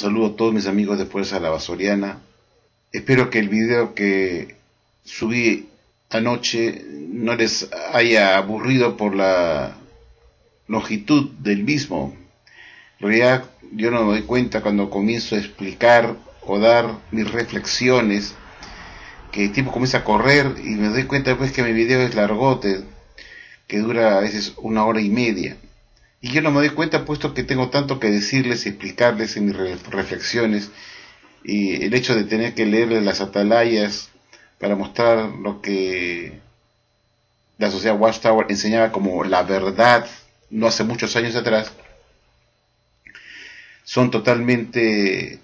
saludo a todos mis amigos de Fuerza La Basoriana. Espero que el video que subí anoche no les haya aburrido por la longitud del mismo. En realidad yo no me doy cuenta cuando comienzo a explicar o dar mis reflexiones que el tiempo comienza a correr y me doy cuenta después que mi video es largote, que dura a veces 1 hora y media. Y yo no me doy cuenta puesto que tengo tanto que decirles y explicarles en mis reflexiones, y el hecho de tener que leerles las atalayas para mostrar lo que la sociedad Watchtower enseñaba como la verdad no hace muchos años atrás, son totalmente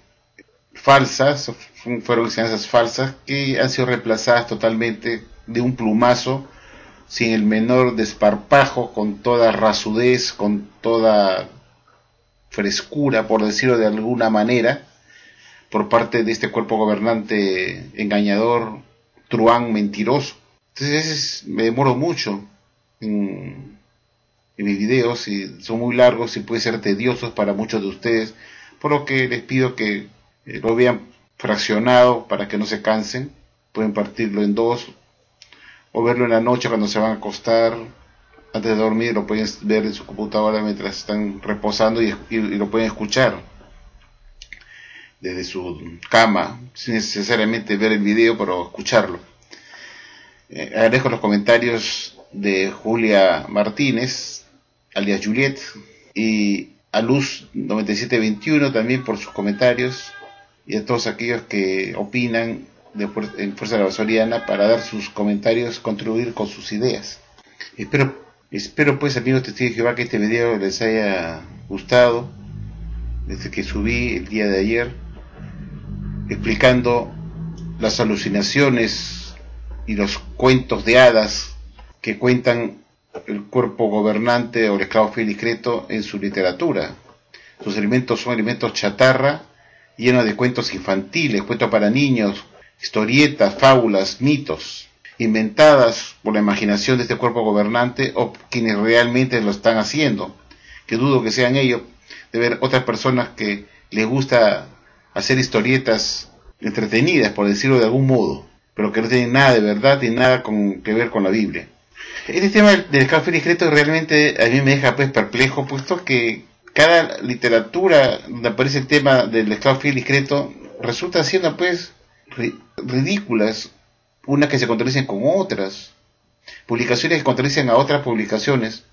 falsas, fueron enseñanzas falsas que han sido reemplazadas totalmente de un plumazo, sin el menor desparpajo, con toda rasudez, con toda frescura, por decirlo de alguna manera, por parte de este cuerpo gobernante engañador, truán, mentiroso. Entonces me demoro mucho en mis videos, y son muy largos y pueden ser tediosos para muchos de ustedes, por lo que les pido que lo vean fraccionado para que no se cansen. Pueden partirlo en dos o verlo en la noche cuando se van a acostar, antes de dormir. Lo pueden ver en su computadora mientras están reposando y lo pueden escuchar desde su cama, sin necesariamente ver el video, pero escucharlo. Agradezco los comentarios de Julia Martínez, alias Juliet, y a Luz 9721 también por sus comentarios, y a todos aquellos que opinan en Fuerza La Basoriana para dar sus comentarios, contribuir con sus ideas. Espero pues, amigos testigos de Jehová, que este video les haya gustado, desde que subí el día de ayer, explicando las alucinaciones y los cuentos de hadas que cuentan el cuerpo gobernante o el esclavo fiel y discreto en su literatura. Sus alimentos son alimentos chatarra, llenos de cuentos infantiles, cuentos para niños, historietas, fábulas, mitos, inventadas por la imaginación de este cuerpo gobernante o quienes realmente lo están haciendo, que dudo que sean ellos, de ver otras personas que les gusta hacer historietas entretenidas, por decirlo de algún modo, pero que no tienen nada de verdad y nada que ver con la Biblia. Este tema del esclavo fiel y discreto realmente a mí me deja pues perplejo, puesto que cada literatura donde aparece el tema del esclavo fiel y discreto resulta siendo pues ridículas, unas que se contradicen con otras, publicaciones que contradicen a otras publicaciones,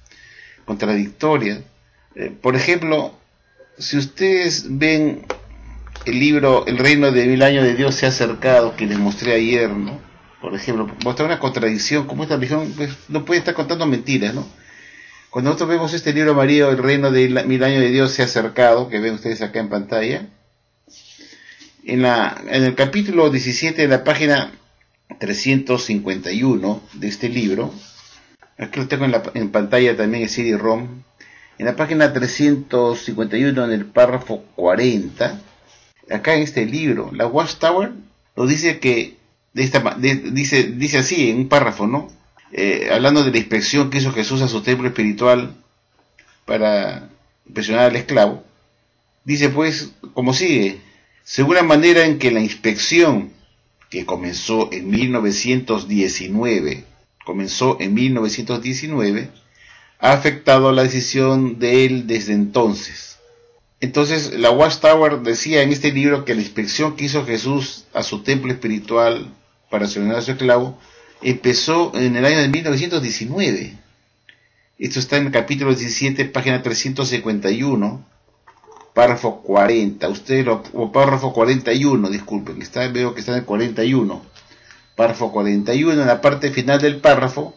contradictorias. Por ejemplo, si ustedes ven el libro El reino de 1000 años de Dios se ha acercado, que les mostré ayer, ¿no? Por ejemplo, mostrar una contradicción, como esta religión pues, no puede estar contando mentiras, ¿no? Cuando nosotros vemos este libro amarillo, El reino de 1000 años de Dios se ha acercado, que ven ustedes acá en pantalla, en el capítulo 17 de la página 351 de este libro, aquí lo tengo en pantalla también, en CD-ROM, en la página 351, en el párrafo 40, acá en este libro, la Watchtower lo dice que dice así en un párrafo, ¿no? Hablando de la inspección que hizo Jesús a su templo espiritual para impresionar al esclavo, dice pues como sigue: según la manera en que la inspección, que comenzó en 1919, ha afectado la decisión de él desde entonces. Entonces la Watchtower decía en este libro que la inspección que hizo Jesús a su templo espiritual para sancionar a su esclavo empezó en el año de 1919. Esto está en el capítulo 17, página 351, párrafo 40. O párrafo 41, disculpen, veo que está en el 41. Párrafo 41, en la parte final del párrafo,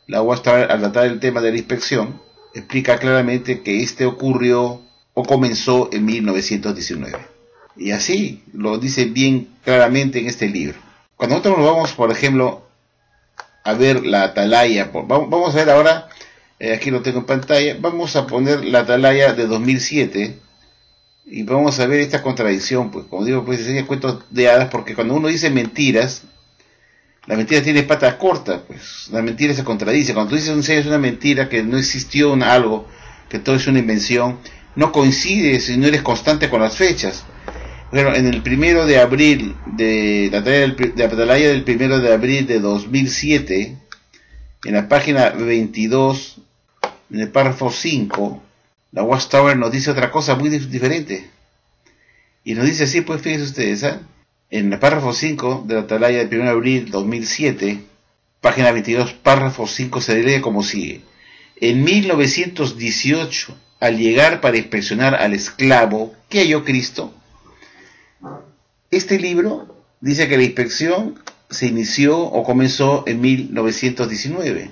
la Watchtower, al tratar el tema de la inspección, explica claramente que este ocurrió o comenzó en 1919. Y así lo dice bien claramente en este libro. Cuando nosotros nos vamos, por ejemplo, a ver la atalaya, vamos a ver ahora, aquí lo tengo en pantalla, vamos a poner la atalaya de 2007 y vamos a ver esta contradicción. Pues como digo, pues enseña cuentos de hadas, porque cuando uno dice mentiras, la mentira tiene patas cortas, pues la mentira se contradice. Cuando tú dices una mentira, que no existió algo, que todo es una invención, no coincide si no eres constante con las fechas. Bueno, en el 1 de abril de la atalaya del 1 de abril de 2007, en la página 22, en el párrafo 5, la Watchtower nos dice otra cosa muy diferente. Y nos dice así, pues fíjense ustedes, en el párrafo 5 de la atalaya del 1 de abril de 2007, página 22, párrafo 5, se lee como sigue. En 1918, al llegar para inspeccionar al esclavo, ¿qué halló Cristo? Este libro dice que la inspección se inició o comenzó en 1919.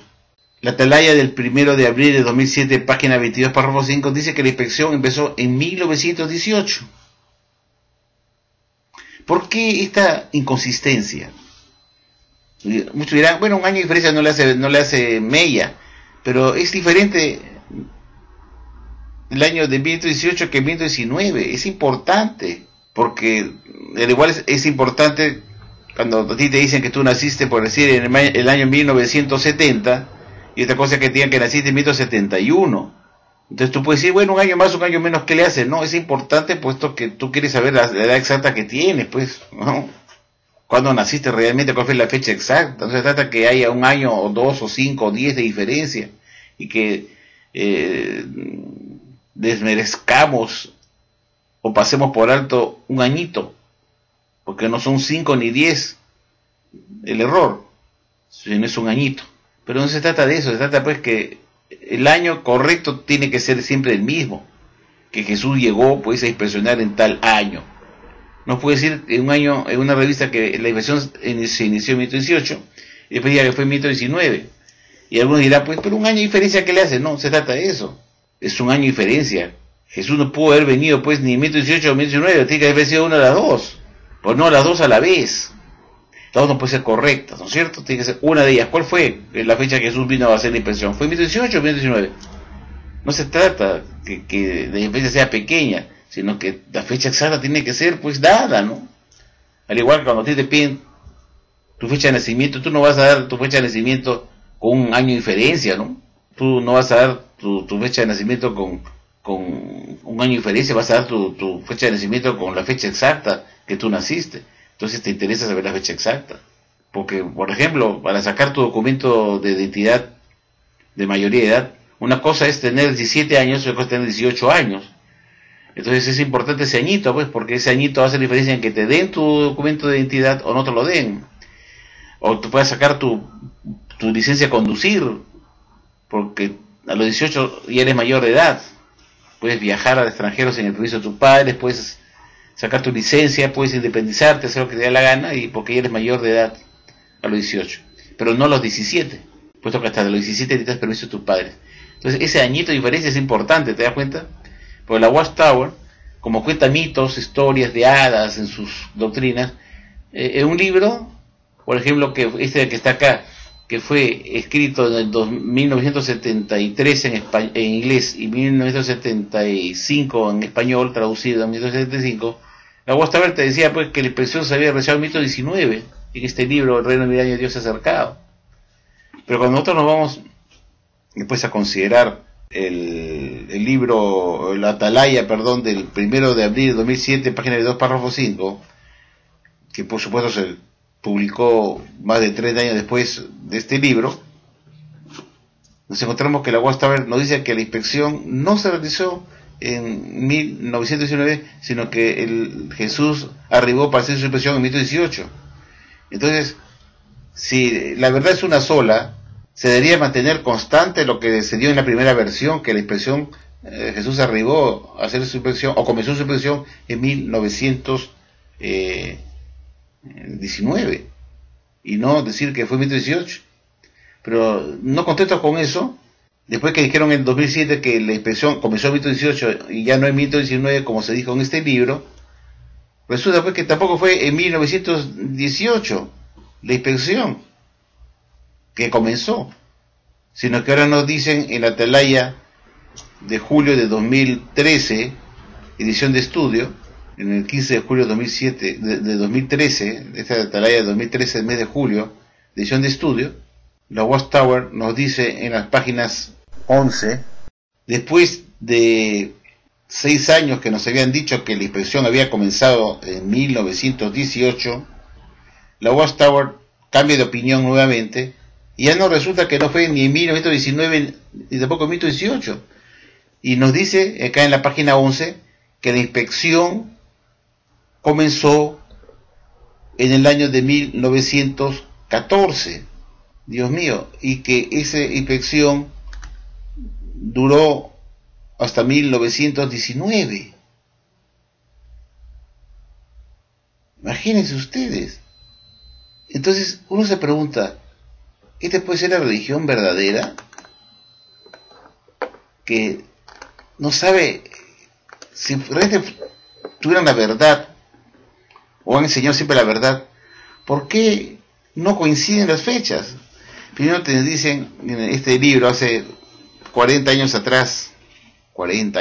La atalaya del 1 de abril de 2007, página 22, párrafo 5, dice que la inspección empezó en 1918. ¿Por qué esta inconsistencia? Muchos dirán, bueno, un año de diferencia no le hace mella, pero es diferente el año de 1918 que 1919. Es importante, porque al igual es importante cuando a ti te dicen que tú naciste, por decir, en el año 1970, y otra cosa que te digan que naciste en 1971. Entonces tú puedes decir, bueno, un año más, un año menos, ¿qué le hace? No, es importante puesto que tú quieres saber la edad exacta que tienes, pues, ¿no? Cuándo naciste realmente, cuál fue la fecha exacta. No se trata que haya un año, o 2, o 5, o 10 de diferencia, y que desmerezcamos o pasemos por alto un añito, porque no son 5 ni 10 el error, sino es un añito. Pero no se trata de eso, se trata pues que el año correcto tiene que ser siempre el mismo, que Jesús llegó pues a inspeccionar en tal año. No puede decir en un año, en una revista, que la inspección se inició en 1918 y después diga que fue en 1919. Y algunos dirán, pues, pero un año de diferencia, ¿qué le hace? No, se trata de eso. Es un año de diferencia. Jesús no pudo haber venido pues ni en 1918 o 1919, tiene que haber sido una de las dos. Pues no las dos a la vez. Las dos no pueden ser correctas, ¿no es cierto? Tiene que ser una de ellas. ¿Cuál fue la fecha que Jesús vino a hacer la inspección? ¿Fue en 1918 o 1919? No se trata que la diferencia sea pequeña, sino que la fecha exacta tiene que ser pues dada, ¿no? Al igual que cuando te piden tu fecha de nacimiento, tú no vas a dar tu fecha de nacimiento con un año de diferencia, ¿no? Tú no vas a dar tu fecha de nacimiento con un año de diferencia, vas a dar tu fecha de nacimiento con la fecha exacta que tú naciste. Entonces te interesa saber la fecha exacta. Porque, por ejemplo, para sacar tu documento de identidad de mayoría de edad, una cosa es tener 17 años, otra cosa es tener 18 años. Entonces es importante ese añito, pues, porque ese añito va a hacer diferencia en que te den tu documento de identidad o no te lo den. O tú puedes sacar tu licencia a conducir, porque a los 18 ya eres mayor de edad. Puedes viajar al extranjero sin el permiso de tus padres, puedes sacar tu licencia, puedes independizarte, hacer lo que te dé la gana, y porque ya eres mayor de edad a los 18. Pero no a los 17, puesto que hasta los 17 necesitas permiso de tus padres. Entonces ese añito de diferencia es importante, ¿te das cuenta? Porque la Watchtower, como cuenta mitos, historias de hadas en sus doctrinas, en un libro, por ejemplo, que este que está acá, que fue escrito en 1973 en inglés y 1975 en español, traducido en 1975, la Watchtower te decía pues que la inspección se había realizado en 1919, en este libro, El Reino Milenario de Dios se ha acercado. Pero cuando nosotros nos vamos después a considerar el libro, la atalaya, perdón, del 1 de abril de 2007, página de 2, párrafo 5, que por supuesto se publicó más de 30 años después de este libro, nos encontramos que la Watchtower nos dice que la inspección no se realizó en 1919, sino que Jesús arribó para hacer su inspección en 1918. Entonces, si la verdad es una sola, se debería mantener constante lo que se dio en la primera versión, que la inspección, Jesús arribó a hacer su inspección, o comenzó su inspección en 1919, y no decir que fue en 1918. Pero no contentos con eso, después que dijeron en 2007 que la inspección comenzó en 1918 y ya no en 1919 como se dijo en este libro, resulta pues que tampoco fue en 1918 la inspección que comenzó, sino que ahora nos dicen en la atalaya de julio de 2013, edición de estudio, en el 15 de julio de 2007, de 2013, esta atalaya de 2013, el mes de julio, edición de estudio, la Watchtower nos dice en las páginas 11, después de 6 años que nos habían dicho que la inspección había comenzado en 1918, la Watchtower cambia de opinión nuevamente, y ya no resulta que no fue ni en 1919 ni tampoco en 1918. Y nos dice acá en la página 11 que la inspección comenzó en el año de 1914. Dios mío, y que esa inspección duró hasta 1919. Imagínense ustedes. Entonces uno se pregunta, ¿esta puede ser la religión verdadera? Que no sabe si realmente tuvieran la verdad, o han enseñado siempre la verdad, ¿por qué no coinciden las fechas? Primero te dicen en este libro, hace 40 años atrás, 41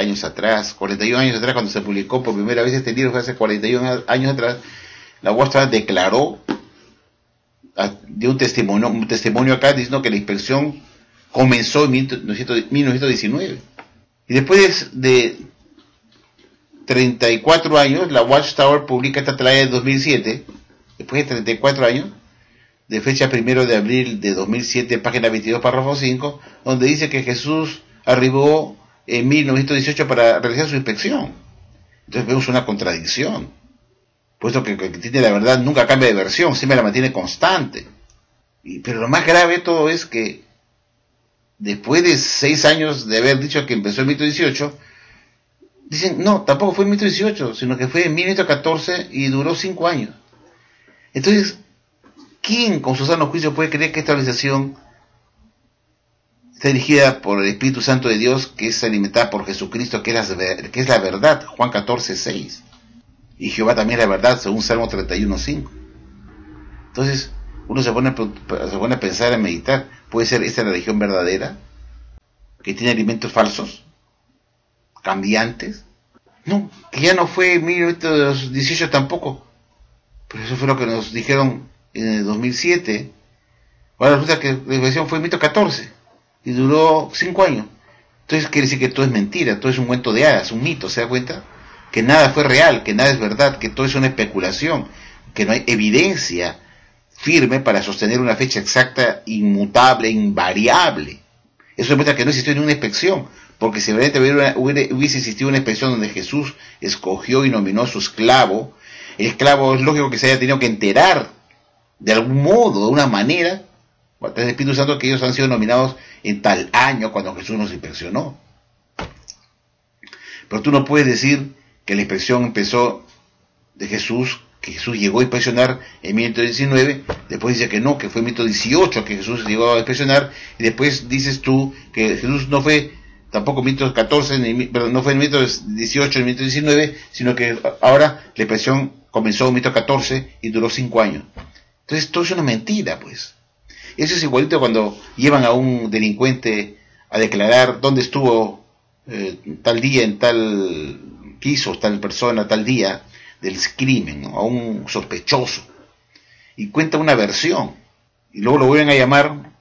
años atrás, cuando se publicó por primera vez este libro, fue hace 41 años atrás, la Watchtower declaró, dio un testimonio acá diciendo que la inspección comenzó en 1919. Y después de 34 años, la Watchtower publica esta atalaya de 2007, después de 34 años, de fecha 1 de abril de 2007, página 22, párrafo 5, donde dice que Jesús arribó en 1918 para realizar su inspección. Entonces vemos una contradicción, puesto que el que tiene la verdad nunca cambia de versión, siempre la mantiene constante. Pero lo más grave de todo es que después de 6 años de haber dicho que empezó en 1918, dicen, no, tampoco fue en 1918, sino que fue en 1914 y duró 5 años. Entonces, ¿quién con su sano juicio puede creer que esta organización está dirigida por el Espíritu Santo de Dios, que es alimentada por Jesucristo, que es la verdad? Juan 14:6. Y Jehová también es la verdad, según Salmo 31:5. Entonces, uno se pone a pensar, a meditar, ¿puede ser esta la religión verdadera? ¿Que tiene alimentos falsos? ¿Cambiantes? No, que ya no fue en 1918 tampoco. Pero eso fue lo que nos dijeron en el 2007. Ahora resulta que la inspección fue en 1914 y duró 5 años. Entonces quiere decir que todo es mentira, todo es un cuento de hadas, un mito, ¿se da cuenta? Que nada fue real, que nada es verdad, que todo es una especulación, que no hay evidencia firme para sostener una fecha exacta, inmutable, invariable. Eso demuestra que no existió ninguna inspección, porque si realmente hubiese existido una inspección donde Jesús escogió y nominó a su esclavo, el esclavo es lógico que se haya tenido que enterar de algún modo, de una manera, a través del Espíritu Santo, que ellos han sido nominados en tal año cuando Jesús nos inspeccionó. Pero tú no puedes decir que la inspección empezó de Jesús, que Jesús llegó a inspeccionar en 1919, después dice que no, que fue en 1918 que Jesús llegó a inspeccionar, y después dices tú que Jesús no fue tampoco en 1914, no fue en 1918 ni 1919, sino que ahora la inspección comenzó en 1914 y duró 5 años. Entonces todo es una mentira, pues. Eso es igualito cuando llevan a un delincuente a declarar dónde estuvo tal día, en tal piso, tal persona, tal día del crimen, ¿no? A un sospechoso, y cuenta una versión, y luego lo vuelven a llamar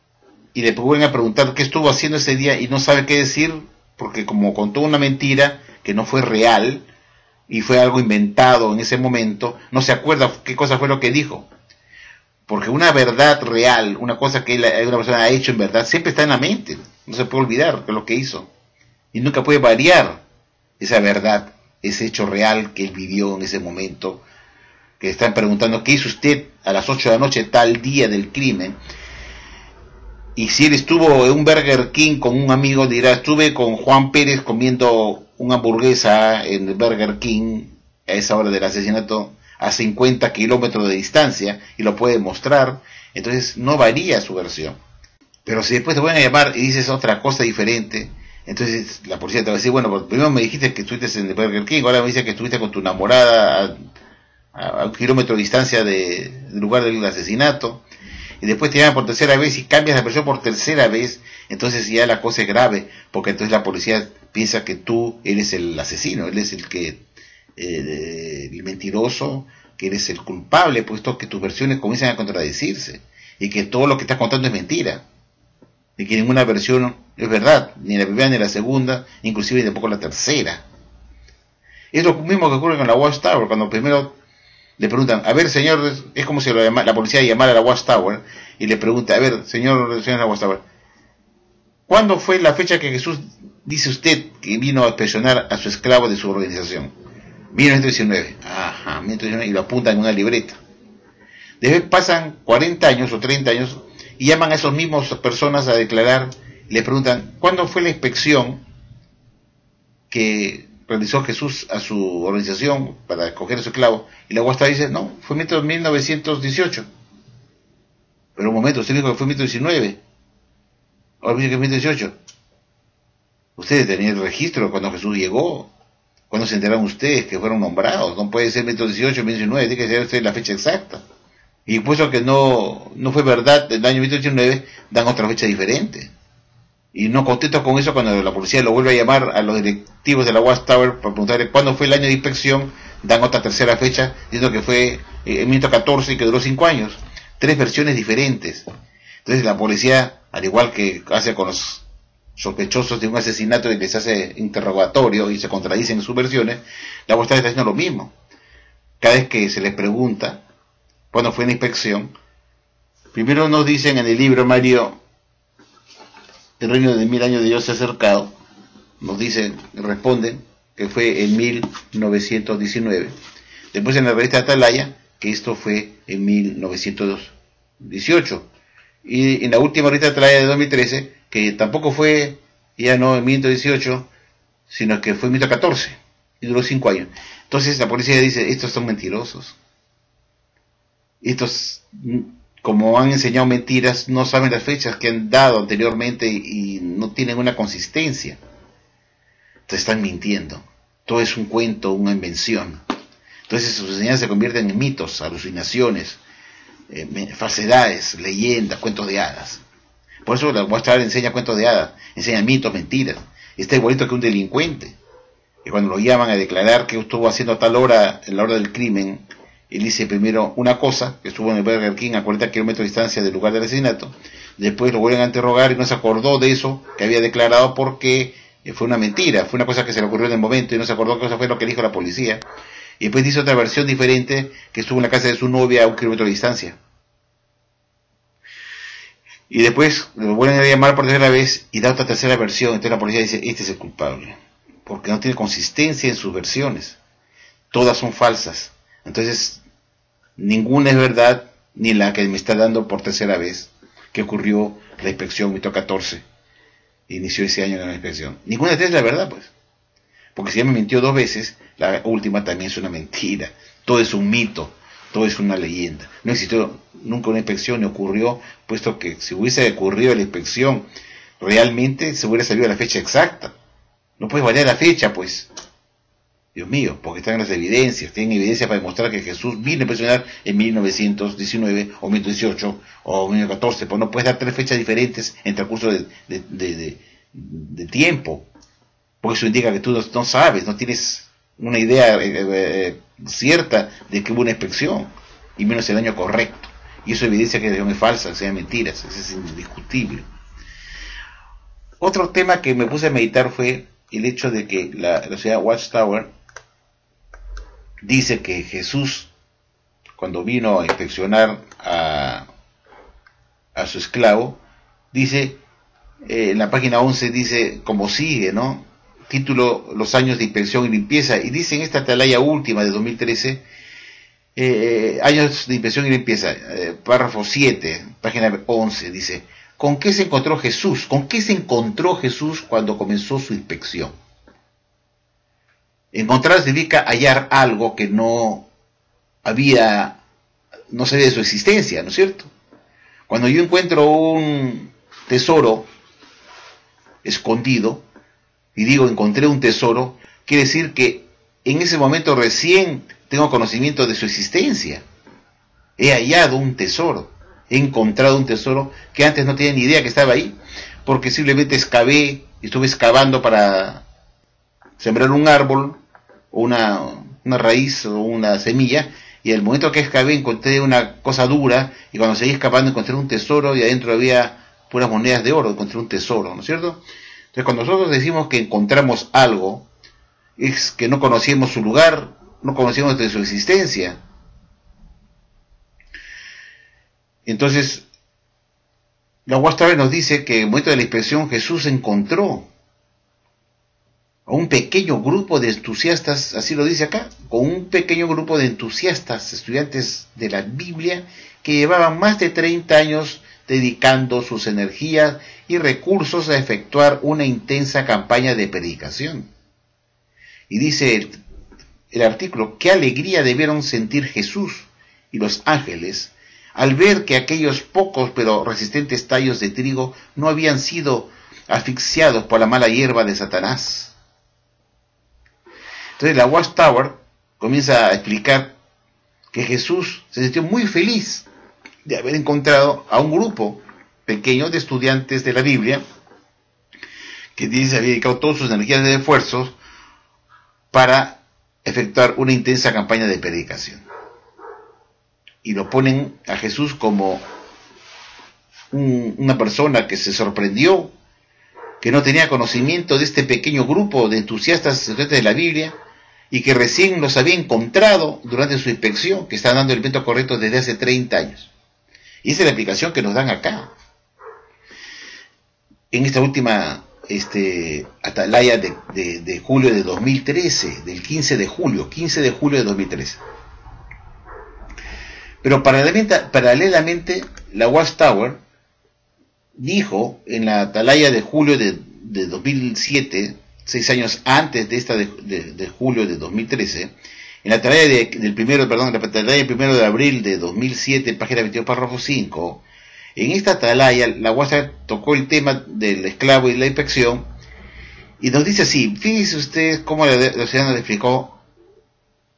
y le vuelven a preguntar qué estuvo haciendo ese día, y no sabe qué decir, porque como contó una mentira que no fue real y fue algo inventado en ese momento, no se acuerda qué cosa fue lo que dijo. Porque una verdad real, una cosa que una persona ha hecho en verdad, siempre está en la mente, no se puede olvidar lo que hizo, y nunca puede variar esa verdad, ese hecho real que él vivió en ese momento. Que están preguntando qué hizo usted a las 8 de la noche tal día del crimen, y si él estuvo en un Burger King con un amigo, dirá, estuve con Juan Pérez comiendo una hamburguesa en el Burger King a esa hora del asesinato, a 50 kilómetros de distancia, y lo puede mostrar. Entonces no varía su versión. Pero si después te van a llamar y dices otra cosa diferente, entonces la policía te va a decir, bueno, pues primero me dijiste que estuviste en el Burger King, ahora me dices que estuviste con tu enamorada a 1 kilómetro de distancia del lugar del asesinato, y después te llaman por tercera vez y cambias la versión por tercera vez. Entonces ya la cosa es grave, porque entonces la policía piensa que tú eres el asesino, él es el mentiroso, que eres el culpable, puesto que tus versiones comienzan a contradecirse, y que todo lo que estás contando es mentira, y que ninguna versión es verdad, ni la primera ni la segunda, inclusive tampoco la tercera. Es lo mismo que ocurre con la Watchtower, cuando primero le preguntan, a ver, señor, es como si la policía llamara a la Watchtower y le pregunta, a ver, señor de la Watchtower, ¿cuándo fue la fecha que Jesús dice usted que vino a presionar a su esclavo de su organización? 1919. Ajá, 1919, y lo apuntan en una libreta. Después pasan 40 años o 30 años y llaman a esos mismos personas a declarar y le preguntan, ¿cuándo fue la inspección que realizó Jesús a su organización para escoger a su esclavo? Y la Watchtower dice, no, fue en 1918. Pero un momento, usted dijo que fue en 1919. Ahora dice que fue en 1918. Ustedes tenían el registro cuando Jesús llegó. ¿Cuándo se enteraron ustedes que fueron nombrados? No puede ser 1918, 1919, tiene que ser usted la fecha exacta. Y puesto que no fue verdad el año 1919, dan otra fecha diferente. Y no contentos con eso, cuando la policía lo vuelve a llamar a los directivos de la Watchtower para preguntarle cuándo fue el año de inspección, dan otra tercera fecha, diciendo que fue en 1914 y que duró 5 años. 3 versiones diferentes. Entonces la policía, al igual que hace con los sospechosos de un asesinato y les hace interrogatorio y se contradicen sus versiones, la Watchtower está haciendo lo mismo. Cada vez que se les pregunta cuándo fue la inspección, primero nos dicen en el libro Mario, el reino de 1000 años de Dios se ha acercado, nos dicen, responden que fue en 1919. Después en la revista Atalaya, que esto fue en 1918. Y en la última revista Atalaya de 2013, que tampoco fue ya no en 1918, sino que fue en 1914, y duró 5 años. Entonces la policía dice, estos son mentirosos. Estos, como han enseñado mentiras, no saben las fechas que han dado anteriormente y no tienen una consistencia. Entonces están mintiendo. Todo es un cuento, una invención. Entonces sus enseñanzas se convierten en mitos, alucinaciones, falsedades, leyendas, cuentos de hadas. Por eso la Watchtower enseña cuentos de hadas, enseña mitos, mentiras. Está igualito que un delincuente. Y cuando lo llaman a declarar que estuvo haciendo a tal hora, en la hora del crimen, él dice primero una cosa, que estuvo en el Burger King a 40 kilómetros de distancia del lugar del asesinato, después lo vuelven a interrogar y no se acordó de eso que había declarado porque fue una mentira, fue una cosa que se le ocurrió en el momento y no se acordó que eso fue lo que dijo la policía. Y después dice otra versión diferente, que estuvo en la casa de su novia a 1 kilómetro de distancia. Y después lo vuelven a llamar por tercera vez y da otra tercera versión. Entonces la policía dice, este es el culpable, porque no tiene consistencia en sus versiones. Todas son falsas. Entonces, ninguna es verdad, ni la que me está dando por tercera vez, que ocurrió la inspección 1914. Inició ese año la inspección. Ninguna de tres es la verdad, pues. Porque si ya me mintió 2 veces, la última también es una mentira. Todo es un mito, todo es una leyenda. No existió nunca una inspección, ni ocurrió, puesto que si hubiese ocurrido la inspección, realmente se hubiera sabido la fecha exacta. No puedes variar la fecha, pues. Dios mío, porque están las evidencias, tienen evidencia para demostrar que Jesús vino a impresionar en 1919 o 1918 o 1914, pues no puedes dar 3 fechas diferentes en transcurso de tiempo, porque eso indica que tú no sabes, no tienes una idea cierta de que hubo una inspección, y menos el año correcto, y eso evidencia que es falsa, que sean mentiras, eso es indiscutible. Otro tema que me puse a meditar fue el hecho de que la sociedad Watchtower dice que Jesús, cuando vino a inspeccionar a su esclavo, dice, en la página 11 dice, como sigue, ¿no? Título, los años de inspección y limpieza, y dice en esta atalaya última de 2013, años de inspección y limpieza, párrafo 7, página 11, dice, ¿con qué se encontró Jesús? ¿Con qué se encontró Jesús cuando comenzó su inspección? Encontrar significa hallar algo que no sabía de su existencia, ¿no es cierto? Cuando yo encuentro un tesoro escondido, y digo encontré un tesoro, quiere decir que en ese momento recién tengo conocimiento de su existencia. He hallado un tesoro, he encontrado un tesoro que antes no tenía ni idea que estaba ahí, porque simplemente estuve excavando para sembrar un árbol, una raíz o una semilla, y al momento que excavé encontré una cosa dura, y cuando seguí excavando encontré un tesoro, y adentro había puras monedas de oro, encontré un tesoro, ¿no es cierto? Entonces cuando nosotros decimos que encontramos algo, es que no conocíamos su lugar, no conocíamos de su existencia. Entonces, la Watchtower nos dice que en el momento de la inspección Jesús encontró a un pequeño grupo de entusiastas, así lo dice acá, con un pequeño grupo de entusiastas, estudiantes de la Biblia, que llevaban más de 30 años dedicando sus energías y recursos a efectuar una intensa campaña de predicación. Y dice el artículo, qué alegría debieron sentir Jesús y los ángeles al ver que aquellos pocos pero resistentes tallos de trigo no habían sido asfixiados por la mala hierba de Satanás. Entonces la Watchtower comienza a explicar que Jesús se sintió muy feliz de haber encontrado a un grupo pequeño de estudiantes de la Biblia que dice había dedicado todas sus energías y esfuerzos para efectuar una intensa campaña de predicación. Y lo ponen a Jesús como una persona que se sorprendió, que no tenía conocimiento de este pequeño grupo de entusiastas estudiantes de la Biblia y que recién los había encontrado durante su inspección, que están dando el evento correcto desde hace 30 años. Y esa es la explicación que nos dan acá. En esta última atalaya de julio de 2013, del 15 de julio de 2013. Pero paralelamente la Watchtower dijo en la atalaya de julio de 2007, 6 años antes de esta de julio de 2013, en la atalaya del 1 de abril de 2007, página 22, párrafo 5, en esta atalaya la Watchtower tocó el tema del esclavo y la inspección y nos dice así, fíjense ustedes cómo la ciudadana le explicó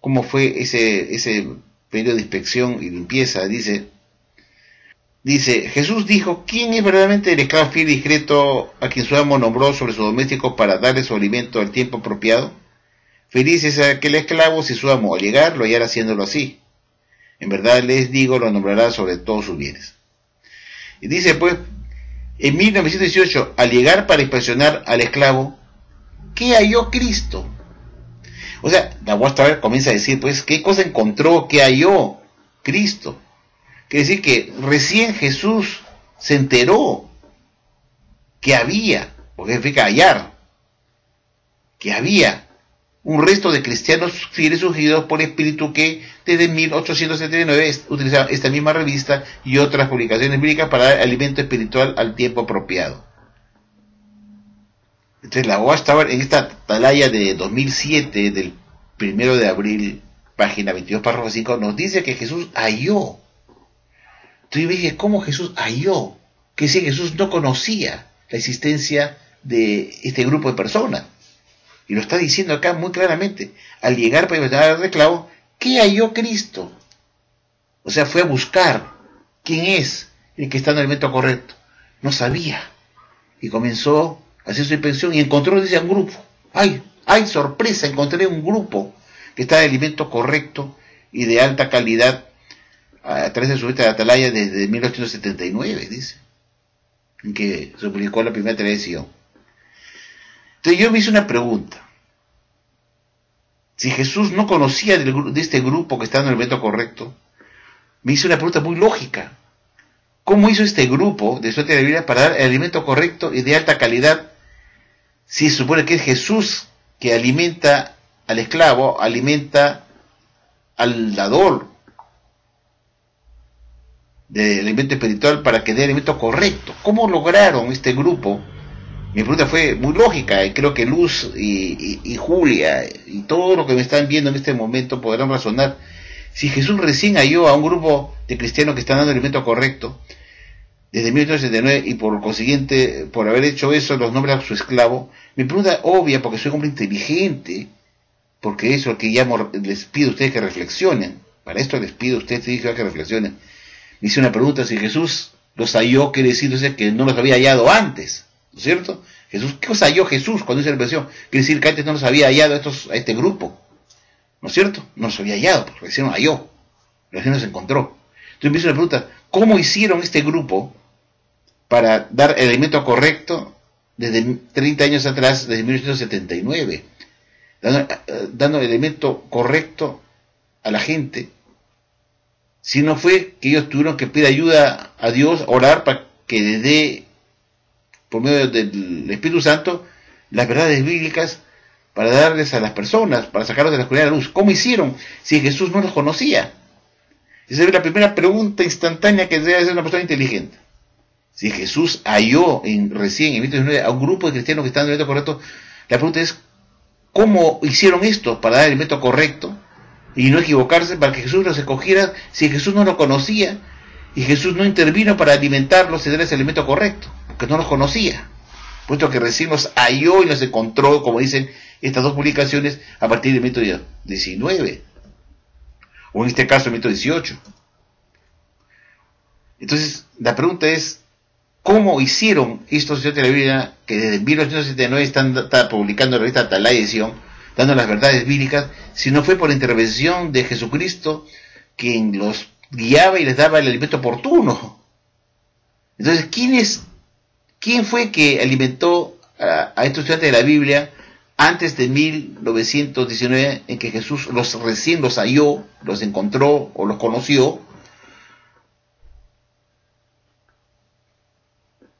cómo fue ese periodo de inspección y limpieza. Dice, Jesús dijo, ¿quién es verdaderamente el esclavo fiel y discreto a quien su amo nombró sobre su doméstico para darle su alimento al tiempo apropiado? Feliz es aquel esclavo si su amo al llegar lo hallara haciéndolo así. En verdad les digo, lo nombrará sobre todos sus bienes. Y dice pues, en 1918, al llegar para inspeccionar al esclavo, ¿qué halló Cristo? O sea, la Watchtower comienza a decir, pues, ¿qué cosa encontró, qué halló Cristo? Quiere decir que recién Jesús se enteró que había, porque significa hallar, que había un resto de cristianos fieles surgidos por el Espíritu que desde 1879 utilizaban esta misma revista y otras publicaciones bíblicas para dar alimento espiritual al tiempo apropiado. Entonces la Watchtower en esta atalaya de 2007, del 1 de abril, página 22, párrafo 5, nos dice que Jesús halló. Entonces yo dije, ¿cómo Jesús halló? Que si Jesús no conocía la existencia de este grupo de personas. Y lo está diciendo acá muy claramente. Al llegar para inspeccionar al esclavo, ¿qué halló Cristo? O sea, fue a buscar quién es el que está en el momento correcto. No sabía. Y comenzó a hacer su inspección y encontró, dice, un grupo. ¡Ay, sorpresa! Encontré un grupo que está en el alimento correcto y de alta calidad a través de su lista de atalaya desde 1879, dice, en que se publicó la primera televisión. Entonces yo me hice una pregunta. Si Jesús no conocía de este grupo que está en el momento correcto, me hice una pregunta muy lógica. ¿Cómo hizo este grupo de estudiantes de la Biblia para dar el alimento correcto y de alta calidad si se supone que es Jesús que alimenta al esclavo, alimenta al dador de alimento espiritual para que dé el alimento correcto? ¿Cómo lograron este grupo? Mi pregunta fue muy lógica y creo que Luz y Julia y todo lo que me están viendo en este momento podrán razonar. Si Jesús recién halló a un grupo de cristianos que están dando el alimento correcto desde 1879 y por consiguiente, por haber hecho eso, los nombra a su esclavo, mi pregunta obvia, porque soy un hombre inteligente, porque eso es lo que llamo, les pido a ustedes que reflexionen, para esto les pido a ustedes que reflexionen. Me hice una pregunta, si Jesús los halló, quiere decir que no los había hallado antes, ¿no es cierto? Jesús, ¿qué cosa halló Jesús cuando hizo la inspección? Quiere decir que antes no los había hallado a este grupo, ¿no es cierto? No los había hallado, porque recién los halló, recién los encontró. Entonces me hice una pregunta, ¿cómo hicieron este grupo para dar el alimento correcto desde 30 años atrás, desde 1879? dando el elemento correcto a la gente, sino fue que ellos tuvieron que pedir ayuda a Dios, orar para que les dé, por medio del Espíritu Santo, las verdades bíblicas para darles a las personas, para sacarlos de la oscuridad a la luz. ¿Cómo hicieron si Jesús no los conocía? Esa es la primera pregunta instantánea que debe hacer una persona inteligente. Si Jesús halló recién en 19 a un grupo de cristianos que estaban en el elemento correcto, la pregunta es, ¿cómo hicieron esto para dar el elemento correcto y no equivocarse, para que Jesús los escogiera si Jesús no los conocía y Jesús no intervino para alimentarlos y darles el elemento correcto, porque no los conocía, puesto que recién los halló y los encontró, como dicen estas dos publicaciones, a partir del minuto 19, o en este caso el minuto 18. Entonces, la pregunta es, ¿cómo hicieron estos estudiantes de la Biblia, que desde 1879 están publicando en la revista Atalaya Edición, dando las verdades bíblicas, si no fue por intervención de Jesucristo, quien los guiaba y les daba el alimento oportuno? Entonces, ¿quién fue que alimentó a estos estudiantes de la Biblia antes de 1919, en que Jesús recién los halló, los encontró o los conoció,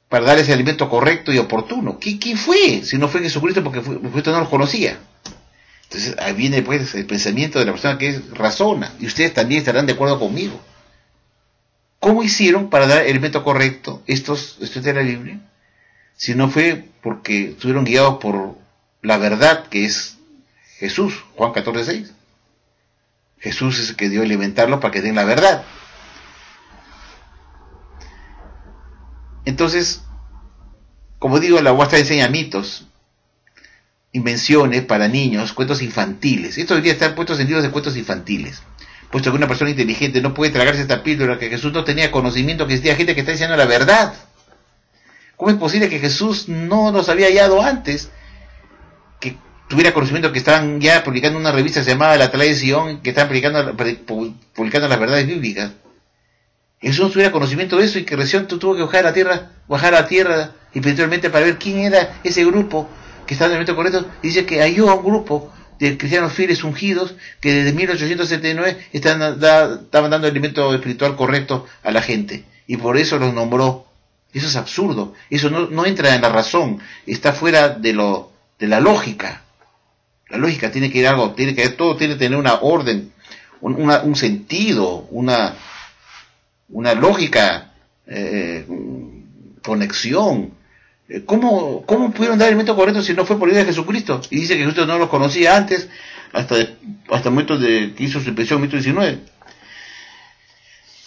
para dar ese alimento correcto y oportuno? ¿Quién fue? Si no fue Jesucristo, porque Jesucristo no los conocía. Entonces ahí viene pues el pensamiento de la persona que razona, y ustedes también estarán de acuerdo conmigo. ¿Cómo hicieron para dar el alimento correcto estos estudiantes de la Biblia? Si no fue porque estuvieron guiados por la verdad, que es Jesús, Juan 14:6. Jesús es el que dio a alimentarlos para que den la verdad. Entonces, como digo, la UASTA enseña mitos, invenciones para niños, cuentos infantiles. Esto debería estar puestos en libros de cuentos infantiles, puesto que una persona inteligente no puede tragarse esta píldora, que Jesús no tenía conocimiento, que existía gente que está diciendo la verdad. ¿Cómo es posible que Jesús no los había hallado antes? Que tuviera conocimiento que estaban ya publicando una revista llamada La Atalaya de Sion, que estaban publicando las verdades bíblicas. Jesús no tuviera conocimiento de eso, y que recién tuvo que bajar a la tierra espiritualmente para ver quién era ese grupo que estaba en el momento correcto. Dice que halló a un grupo de cristianos fieles ungidos que desde 1879 estaban dando el alimento espiritual correcto a la gente, y por eso los nombró. Eso es absurdo, eso no entra en la razón, está fuera de la lógica. La lógica tiene que ir algo, todo tiene que tener una orden, un sentido, una lógica, conexión. ¿Cómo pudieron dar el alimento correcto si no fue por medio de Jesucristo? Y dice que Jesucristo no los conocía antes, hasta el momento de que hizo su impresión en 1919.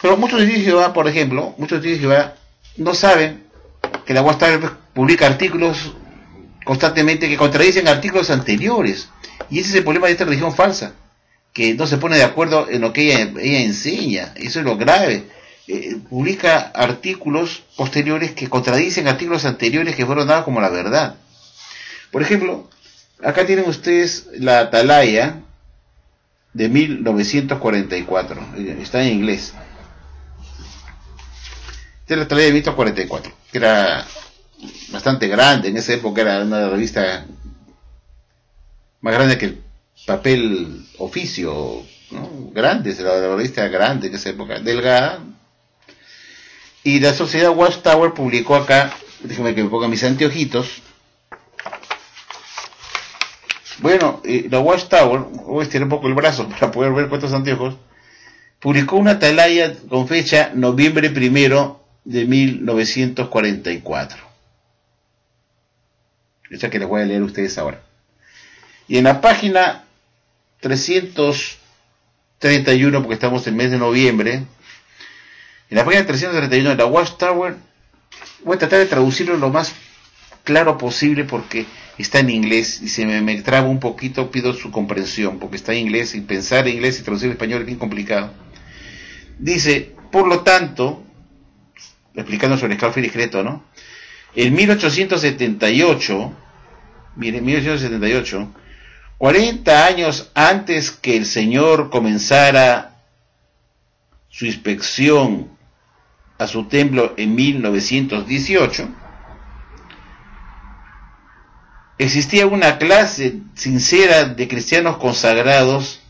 Pero muchos testigos de Jehová, por ejemplo, no saben que la UASTA publica artículos constantemente que contradicen artículos anteriores. Y ese es el problema de esta religión falsa, que no se pone de acuerdo en lo que ella enseña. Eso es lo grave. Publica artículos posteriores que contradicen artículos anteriores que fueron dados como la verdad. Por ejemplo, acá tienen ustedes la Atalaya de 1944. Está en inglés. Esta es la Atalaya de 1944, que era bastante grande. En esa época era una revista más grande que el papel oficio, ¿no? Grande, la revista grande en esa época, delgada. Y la Sociedad Watchtower publicó acá, déjenme que me ponga mis anteojitos. Bueno, la Watchtower, voy a estirar un poco el brazo para poder ver cuántos anteojos, publicó una Atalaya con fecha noviembre 1 de 1944. Esta que les voy a leer a ustedes ahora. Y en la página 331, porque estamos en el mes de noviembre, en la página 331 de la Watchtower, voy a tratar de traducirlo lo más claro posible porque está en inglés y se me traba un poquito, pido su comprensión, porque está en inglés y pensar en inglés y traducir en español es bien complicado. Dice, por lo tanto, explicando sobre el escalofrío discreto, ¿no? En 1878, miren, 1878, 40 años antes que el Señor comenzara su inspección a su templo en 1918, existía una clase sincera de cristianos consagrados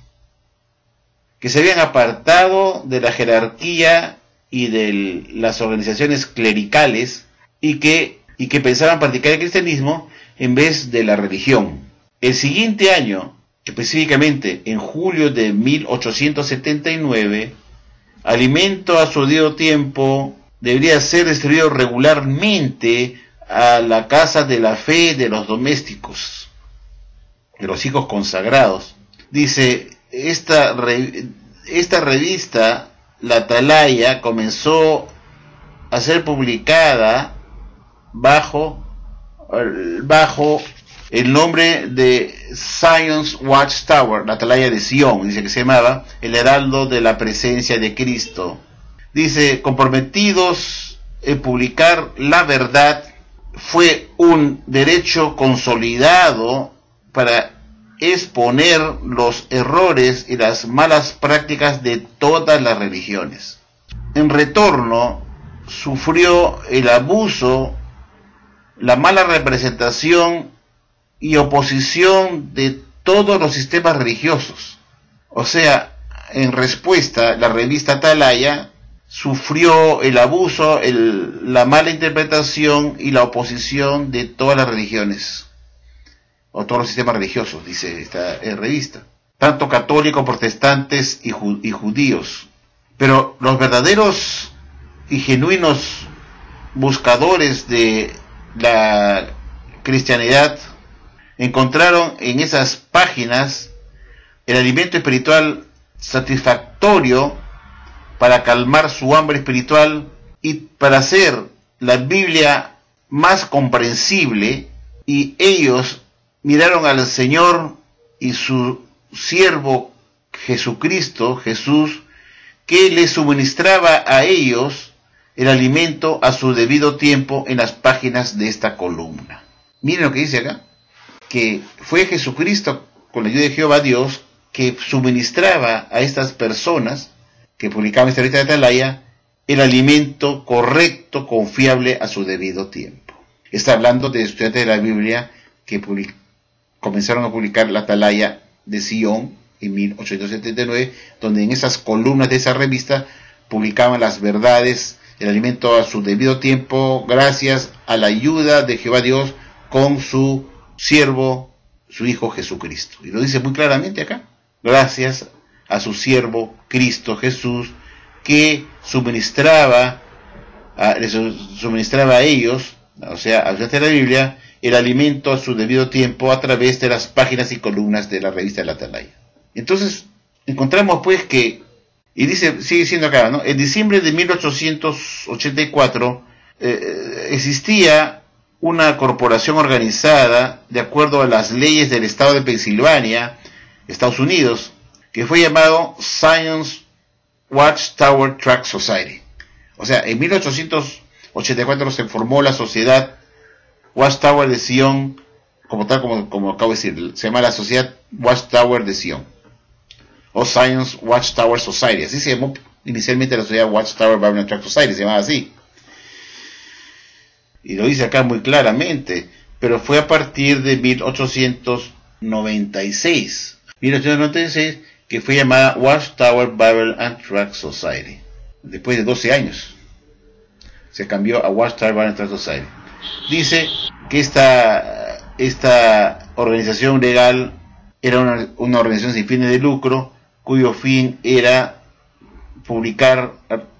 que se habían apartado de la jerarquía y de las organizaciones clericales y que pensaban practicar el cristianismo en vez de la religión. El siguiente año, específicamente en julio de 1879, alimento a su debido tiempo debería ser distribuido regularmente a la casa de la fe de los domésticos, de los hijos consagrados. Dice, esta revista, La Atalaya, comenzó a ser publicada bajo el nombre de Zion's Watchtower, la Atalaya de Sion, dice que se llamaba el heraldo de la presencia de Cristo. Dice, comprometidos en publicar la verdad, fue un derecho consolidado para exponer los errores y las malas prácticas de todas las religiones. En retorno, sufrió el abuso, la mala representación y oposición de todos los sistemas religiosos. O sea, en respuesta, la revista Atalaya sufrió el abuso, la mala interpretación y la oposición de todas las religiones, o todos los sistemas religiosos, dice esta revista, tanto católicos, protestantes y judíos. Pero los verdaderos y genuinos buscadores de la cristianidad encontraron en esas páginas el alimento espiritual satisfactorio para calmar su hambre espiritual y para hacer la Biblia más comprensible, y ellos miraron al Señor y su siervo Jesucristo, Jesús, que les suministraba a ellos el alimento a su debido tiempo en las páginas de esta columna. Miren lo que dice acá, que fue Jesucristo, con la ayuda de Jehová Dios, que suministraba a estas personas que publicaban esta revista de Atalaya el alimento correcto, confiable a su debido tiempo. Está hablando de estudiantes de la Biblia que comenzaron a publicar la Atalaya de Sion en 1879, donde en esas columnas de esa revista publicaban las verdades, el alimento a su debido tiempo, gracias a la ayuda de Jehová Dios con su siervo, su Hijo Jesucristo. Y lo dice muy claramente acá, gracias a su siervo Cristo Jesús, que suministraba a ellos, o sea, a la Biblia, el alimento a su debido tiempo a través de las páginas y columnas de la revista de la Atalaya. Entonces, encontramos pues que, y dice, sigue diciendo acá, ¿no? En diciembre de 1884 existía una corporación organizada de acuerdo a las leyes del estado de Pensilvania, Estados Unidos, que fue llamado Zion's Watchtower Tract Society. O sea, en 1884 se formó la sociedad Watchtower de Sion, como acabo de decir, se llama la sociedad Watchtower de Sion, o Zion's Watchtower Society. Así se llamó inicialmente la sociedad Watchtower Bible Tract Society, se llamaba así. Y lo dice acá muy claramente, pero fue a partir de 1896 que fue llamada Watchtower Bible and Tract Society. Después de 12 años se cambió a Watchtower Bible and Tract Society. Dice que esta organización legal era una organización sin fines de lucro, cuyo fin era publicar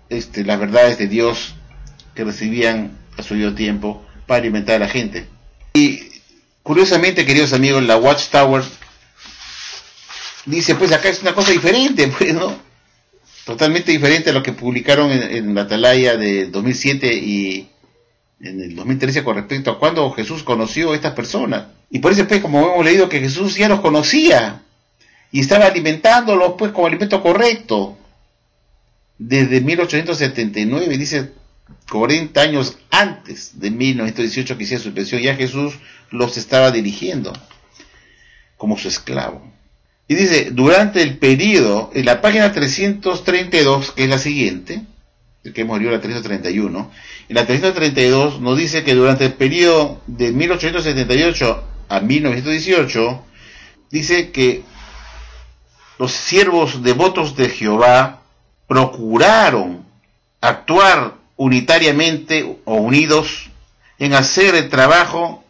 las verdades de Dios que recibían a su debido tiempo para alimentar a la gente. Y curiosamente, queridos amigos, la Watchtower dice, pues acá es una cosa diferente, pues, ¿no? Totalmente diferente a lo que publicaron en la Atalaya de 2007 y en el 2013 con respecto a cuando Jesús conoció a estas personas. Y por eso, pues, como hemos leído, que Jesús ya los conocía y estaba alimentándolos, pues, como alimento correcto. Desde 1879, dice, 40 años antes de 1918 que hiciera su expresión, ya Jesús los estaba dirigiendo como su esclavo. Y dice, durante el periodo, en la página 332, que es la siguiente, que hemos leído la 331, en la 332 nos dice que durante el periodo de 1878 a 1918, dice que los siervos devotos de Jehová procuraron actuar unitariamente o unidos en hacer el trabajo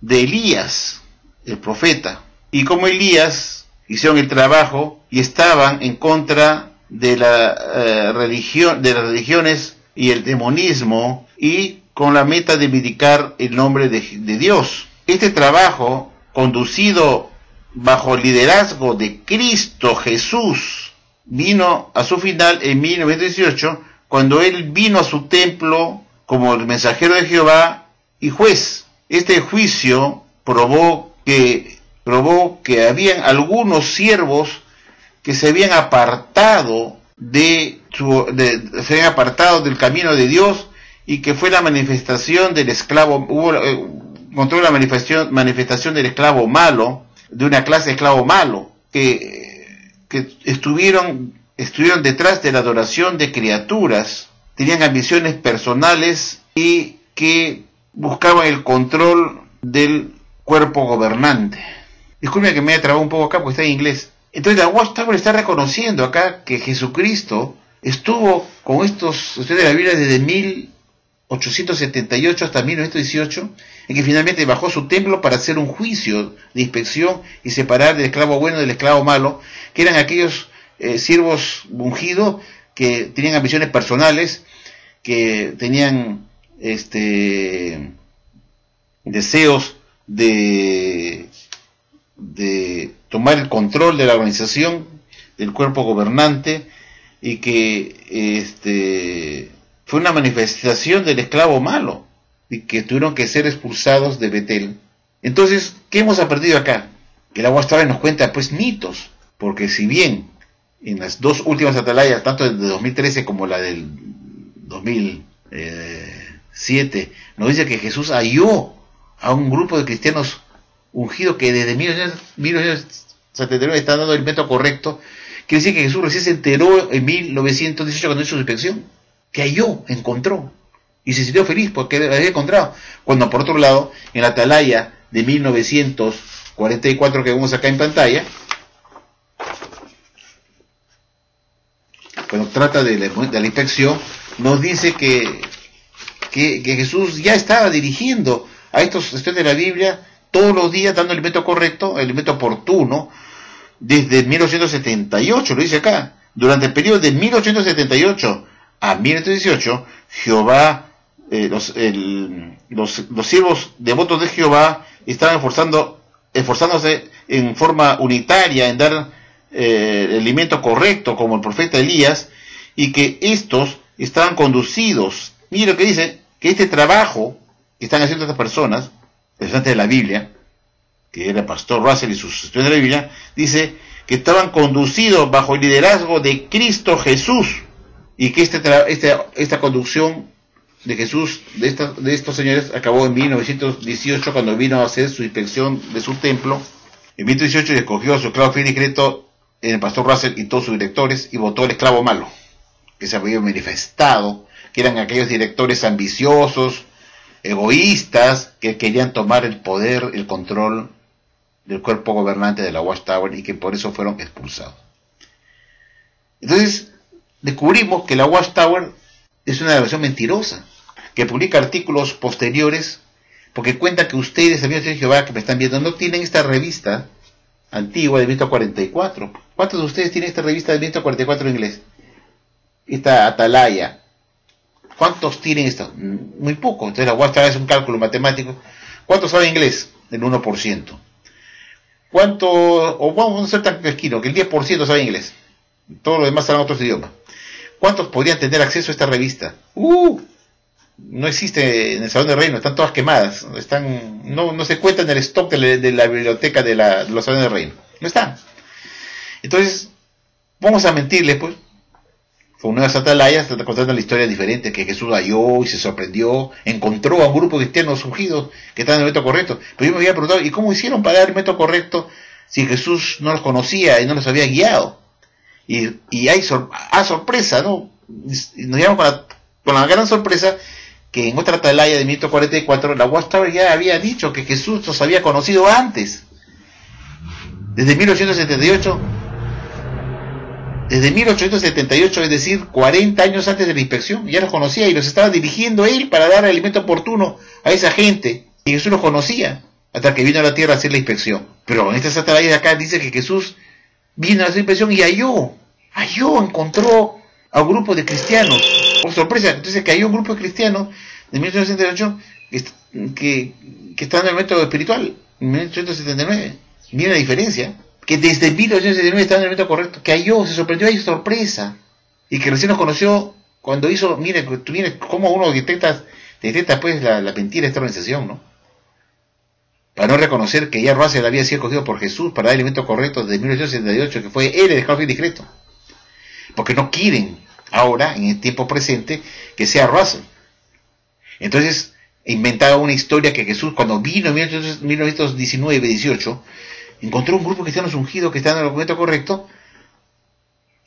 de Elías, el profeta. Y como Elías hicieron el trabajo y estaban en contra de la religión, de las religiones y el demonismo, y con la meta de vindicar el nombre de Dios. Este trabajo, conducido bajo el liderazgo de Cristo Jesús, vino a su final en 1918, cuando él vino a su templo como el mensajero de Jehová y juez. Este juicio probó que habían algunos siervos que se habían apartado se habían apartado del camino de Dios, y que fue la manifestación del esclavo, encontró la manifestación del esclavo malo, de una clase de esclavo malo, que estuvieron detrás de la adoración de criaturas, tenían ambiciones personales y que buscaban el control del cuerpo gobernante. Disculpe que me haya trabado un poco acá porque está en inglés. Entonces la Watchtower está reconociendo acá que Jesucristo estuvo con estos estudios de la Biblia desde 1878 hasta 1918, en que finalmente bajó su templo para hacer un juicio de inspección y separar del esclavo bueno del esclavo malo, que eran aquellos siervos ungidos que tenían ambiciones personales, que tenían deseos de tomar el control de la organización, del cuerpo gobernante, y que fue una manifestación del esclavo malo, y que tuvieron que ser expulsados de Betel. Entonces, ¿qué hemos aprendido acá? Que la Watchtower nos cuenta pues mitos, porque si bien en las dos últimas atalayas, tanto de 2013 como la del 2007, nos dice que Jesús halló a un grupo de cristianos ungidos que desde 1979 están dando el método correcto. Quiere decir que Jesús recién se enteró en 1918 cuando hizo su inspección, que halló, encontró, y se sintió feliz porque había encontrado. Cuando por otro lado, en la atalaya de 1944 que vemos acá en pantalla, cuando trata de la inspección, nos dice que Jesús ya estaba dirigiendo a estos estudiantes de la Biblia todos los días, dando el método correcto, el método oportuno, desde 1878, lo dice acá. Durante el periodo de 1878 a 1918, Jehová, los siervos devotos de Jehová estaban esforzándose en forma unitaria en dar el alimento correcto, como el profeta Elías, y que estos estaban conducidos. Mire lo que dice, que este trabajo que están haciendo estas personas, estudiantes de la Biblia, que era el pastor Russell y sus estudiantes de la Biblia, dice que estaban conducidos bajo el liderazgo de Cristo Jesús, y que esta conducción de Jesús, de estos señores, acabó en 1918, cuando vino a hacer su inspección de su templo. En 1918 escogió a su esclavo fiel y discreto, el pastor Russell y todos sus directores, y votó al esclavo malo, que se había manifestado, que eran aquellos directores ambiciosos, egoístas, que querían tomar el poder, el control del cuerpo gobernante de la Watchtower, y que por eso fueron expulsados. Entonces descubrimos que la Watchtower es una versión mentirosa, que publica artículos posteriores, porque cuenta que ustedes, amigos de Jehová que me están viendo, no tienen esta revista antigua de 1944. ¿Cuántos de ustedes tienen esta revista de 1944 en inglés? Esta atalaya. ¿Cuántos tienen esto? Muy poco. Entonces la Watchtower es un cálculo matemático. ¿Cuántos saben inglés? El 1%. ¿Cuánto? O vamos a ser tan pesquino, que el 10% sabe inglés. Todos los demás saben otros idiomas. ¿Cuántos podrían tener acceso a esta revista? No existe en el Salón del Reino, están todas quemadas. No se cuenta en el stock de la biblioteca de los Salones del Reino. No están. Entonces, vamos a mentirles, pues. Con nuevas atalayas, está contando la historia diferente, que Jesús halló y se sorprendió, encontró a un grupo de cristianos ungidos que estaban en el método correcto. Pero yo me había preguntado, ¿y cómo hicieron para dar el método correcto si Jesús no los conocía y no los había guiado? Y hay sorpresa, ¿no? Y nos llevamos con la gran sorpresa que en otra atalaya de 1944 la Watchtower ya había dicho que Jesús los había conocido antes. Desde 1878, es decir, 40 años antes de la inspección, ya los conocía y los estaba dirigiendo él para dar el alimento oportuno a esa gente. Y Jesús los conocía hasta que vino a la tierra a hacer la inspección. Pero en estas atalayas de acá dice que Jesús vino a hacer la inspección y encontró a un grupo de cristianos. Por sorpresa, entonces que hay un grupo de cristianos de 1878 que están en el método espiritual, en 1879. Mira la diferencia, que desde 1879 están en el método correcto, que se sorprendió ahí, sorpresa, y que recién nos conoció cuando hizo, mire cómo uno detecta pues la mentira de esta organización, ¿no? Para no reconocer que ya Russell había sido escogido por Jesús para dar el alimento correcto desde 1878, que fue él el esclavo discreto. Porque no quieren ahora, en el tiempo presente, que sea Russell. Entonces, inventaba una historia que Jesús, cuando vino en 1919-18, encontró un grupo de cristianos ungidos que estaban en el momento correcto,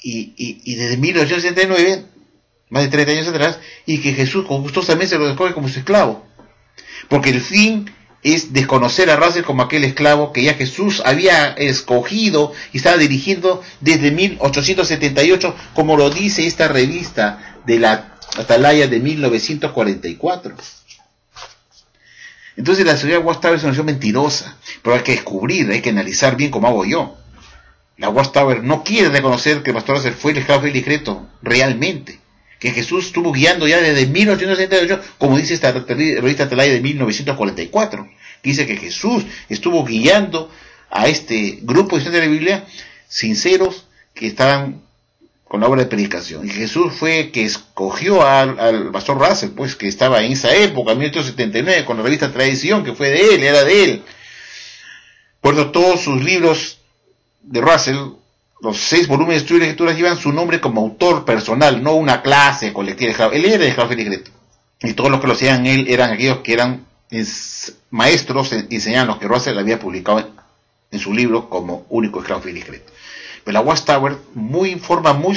y desde 1869, más de 30 años atrás, y que Jesús gustosamente se lo escoge como su esclavo. Porque el fin es desconocer a Russell como aquel esclavo que ya Jesús había escogido y estaba dirigiendo desde 1878, como lo dice esta revista de la Atalaya de 1944. Entonces la sociedad Watchtower es una nación mentirosa, pero hay que descubrir, hay que analizar bien como hago yo. La Watchtower no quiere reconocer que el pastor Russell fue el esclavo fiel y discreto realmente, que Jesús estuvo guiando ya desde 1878, como dice esta revista Atalaya de 1944, que dice que Jesús estuvo guiando a este grupo de estudiantes de la Biblia sinceros que estaban con la obra de predicación. Y Jesús fue que escogió al pastor Russell, pues, que estaba en esa época, en 1979, con la revista Tradición, que fue de él, era de él. Por eso todos sus libros de Russell, los 6 volúmenes de estudio y lecturas, llevan su nombre como autor personal, no una clase colectiva de esclavos. Él era de esclavo fiel y discreto. Y todos los que lo hacían él eran aquellos que eran maestros enseñaban lo que Russell había publicado en su libro como único esclavo fiel y discreto. Pero la Watchtower, forma muy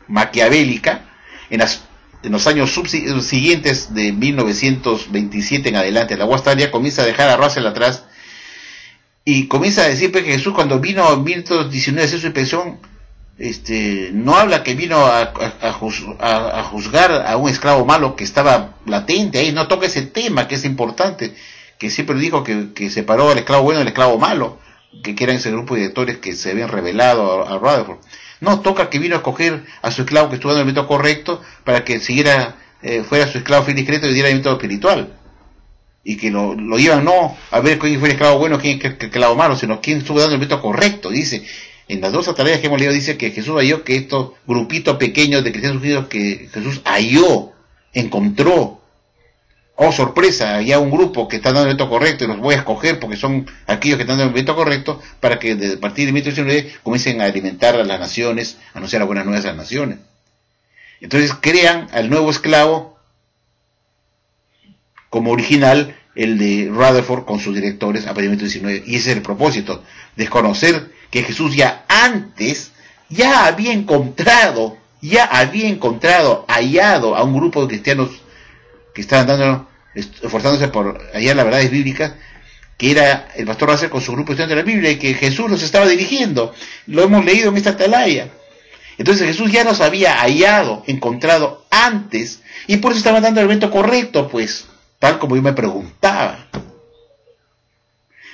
maquiavélica, en los años siguientes de 1927 en adelante, la Watchtower ya comienza a dejar a Russell atrás y comienza a decir que Jesús, cuando vino en 1919 a hacer su inspección, no habla que vino a juzgar a un esclavo malo que estaba latente ahí, no toca ese tema que es importante, que siempre dijo que separó al esclavo bueno del esclavo malo, que eran ese grupo de directores que se habían revelado a Rutherford. No, toca que vino a escoger a su esclavo que estuvo en el método correcto para que fuera su esclavo fiel y discreto y diera el método espiritual. Y que lo llevan no a ver quién fue el esclavo bueno, quién es el esclavo malo, sino quién estuvo dando el método correcto. Dice, en las 2 atalayas que hemos leído, dice que Jesús halló que estos grupitos pequeños de cristianos unidos que Jesús encontró, oh sorpresa, había un grupo que está dando el método correcto y los voy a escoger porque son aquellos que están dando el método correcto para que a partir de 1919 comiencen a alimentar a las naciones, a anunciar las buenas nuevas a las naciones. Entonces crean al nuevo esclavo como original, el de Rutherford con sus directores a partir de 1919, y ese es el propósito, desconocer que Jesús ya antes había encontrado, hallado a un grupo de cristianos que estaban esforzándose por hallar las verdades bíblicas, que era el pastor Russell con su grupo de estudiantes de la Biblia, y que Jesús los estaba dirigiendo. Lo hemos leído en esta atalaya. Entonces Jesús ya los había encontrado antes, y por eso estaba dando el evento correcto, pues, tal como yo me preguntaba.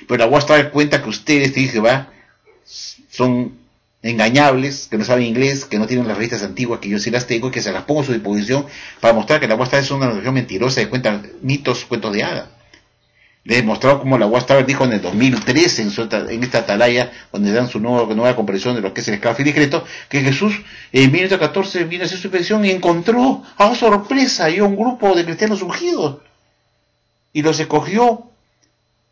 Pero la Watchtower cuenta que ustedes, te Jehová, son engañables, que no saben inglés, que no tienen las revistas antiguas que yo sí las tengo y que se las pongo a su disposición para mostrar que la Watchtower es una organización mentirosa que cuenta mitos, cuentos de hadas. Les he mostrado como la Watchtower dijo en el 2013 en esta atalaya donde dan su nueva comprensión de lo que es el esclavo fiel y discreto, que Jesús en 1914 vino a hacer su inspección y encontró a sorpresa y un grupo de cristianos ungidos y los escogió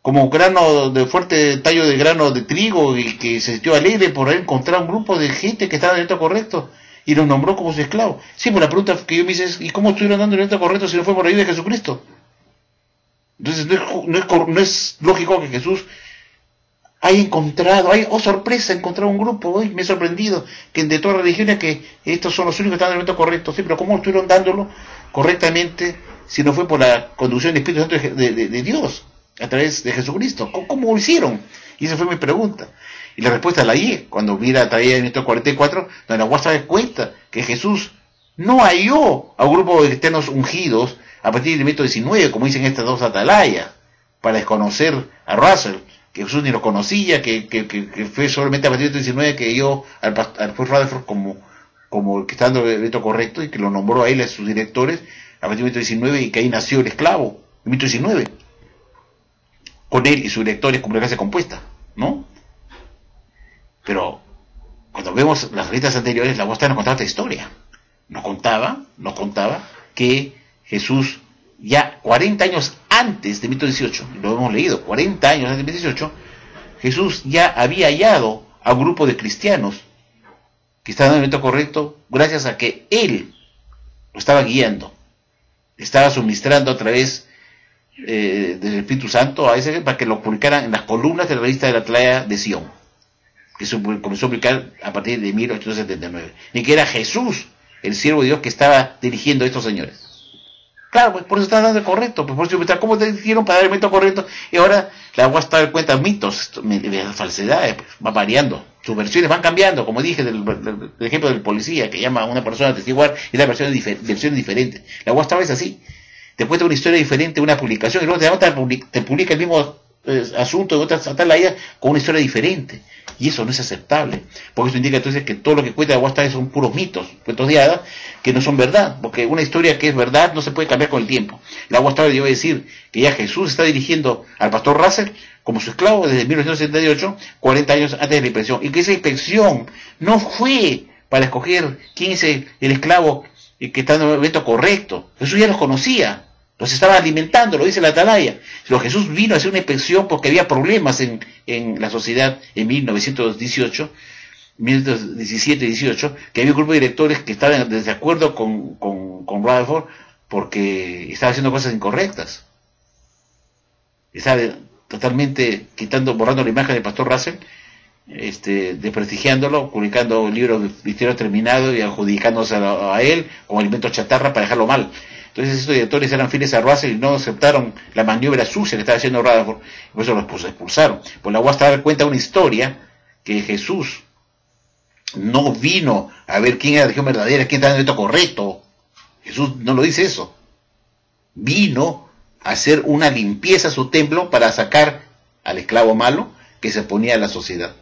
como grano de fuerte tallo de grano de trigo, y que se sintió alegre por haber encontrado un grupo de gente que estaba en el método correcto y los nombró como su esclavo. Sí, pues la pregunta que yo me hice es, ¿y cómo estuvieron dando el método correcto si no fue por ayuda de Jesucristo? Entonces no es lógico que Jesús haya encontrado, sorpresa, encontrado un grupo. Me he sorprendido que de todas las religiones que estos son los únicos que están en el método correcto. Sí, pero ¿cómo estuvieron dándolo? correctamente si no fue por la conducción del Espíritu Santo de Dios, a través de Jesucristo? ¿Cómo lo hicieron? Y esa fue mi pregunta. Y la respuesta la hallé cuando vi la traída de 1944, donde la UAS da cuenta que Jesús no halló a un grupo de cristianos ungidos a partir del minuto 19, como dicen estas dos atalayas, para desconocer a Russell, que Jesús ni lo conocía, que fue solamente a partir del 19 que halló al juez Rutherford como el que está dando el evento correcto, y que lo nombró a él, a sus directores, a partir del 19, y que ahí nació el esclavo, el 19, con él y sus directores como una clase compuesta, ¿no? Pero cuando vemos las revistas anteriores, la UAS nos contaba esta historia. Nos contaba que Jesús, ya 40 años antes de 1918, lo hemos leído, 40 años antes de 1918, Jesús ya había hallado a un grupo de cristianos que estaban en el momento correcto, gracias a que Él lo estaba guiando, estaba suministrando a través del Espíritu Santo a ese para que lo publicaran en las columnas de la revista de la Atalaya de Sion, que se comenzó a publicar a partir de 1879, y que era Jesús, el siervo de Dios, que estaba dirigiendo a estos señores. Claro, pues por eso está dando el correcto, pues por eso está, ¿cómo te dijeron para dar el método correcto? Y ahora la UAS está dando cuenta de mitos, de falsedades, pues, va variando, sus versiones van cambiando, como dije del ejemplo del policía que llama a una persona a testiguar y da versiones diferentes. La UAS es así, te cuenta una historia diferente, una publicación, y luego te publica el mismo asunto de otras atalayas con una historia diferente, y eso no es aceptable, porque eso indica entonces que todo lo que cuenta la UAS son puros mitos, cuentos de hadas que no son verdad, porque una historia que es verdad no se puede cambiar con el tiempo. La UAS debe decir que ya Jesús está dirigiendo al pastor Russell como su esclavo desde 1978, 40 años antes de la inspección, y que esa inspección no fue para escoger quién es el esclavo que está en el momento correcto. Jesús ya los conocía, los estaba alimentando, lo dice la Atalaya. Pero Jesús vino a hacer una inspección porque había problemas en la sociedad en 1918, 1917 y 18, que había un grupo de directores que estaban en desacuerdo con Rutherford porque estaba haciendo cosas incorrectas. Estaba totalmente borrando la imagen del pastor Russell, desprestigiándolo, publicando libros de misterio terminado y adjudicándose a él como alimento chatarra para dejarlo mal. Entonces estos directores eran fieles a Russell y no aceptaron la maniobra sucia que estaba haciendo Rutherford, y por eso los expulsaron. Pues la UAS te da cuenta de una historia que Jesús no vino a ver quién era la religión verdadera, quién estaba en el momento correcto. Jesús no lo dice eso. Vino a hacer una limpieza a su templo para sacar al esclavo malo que se oponía a la sociedad.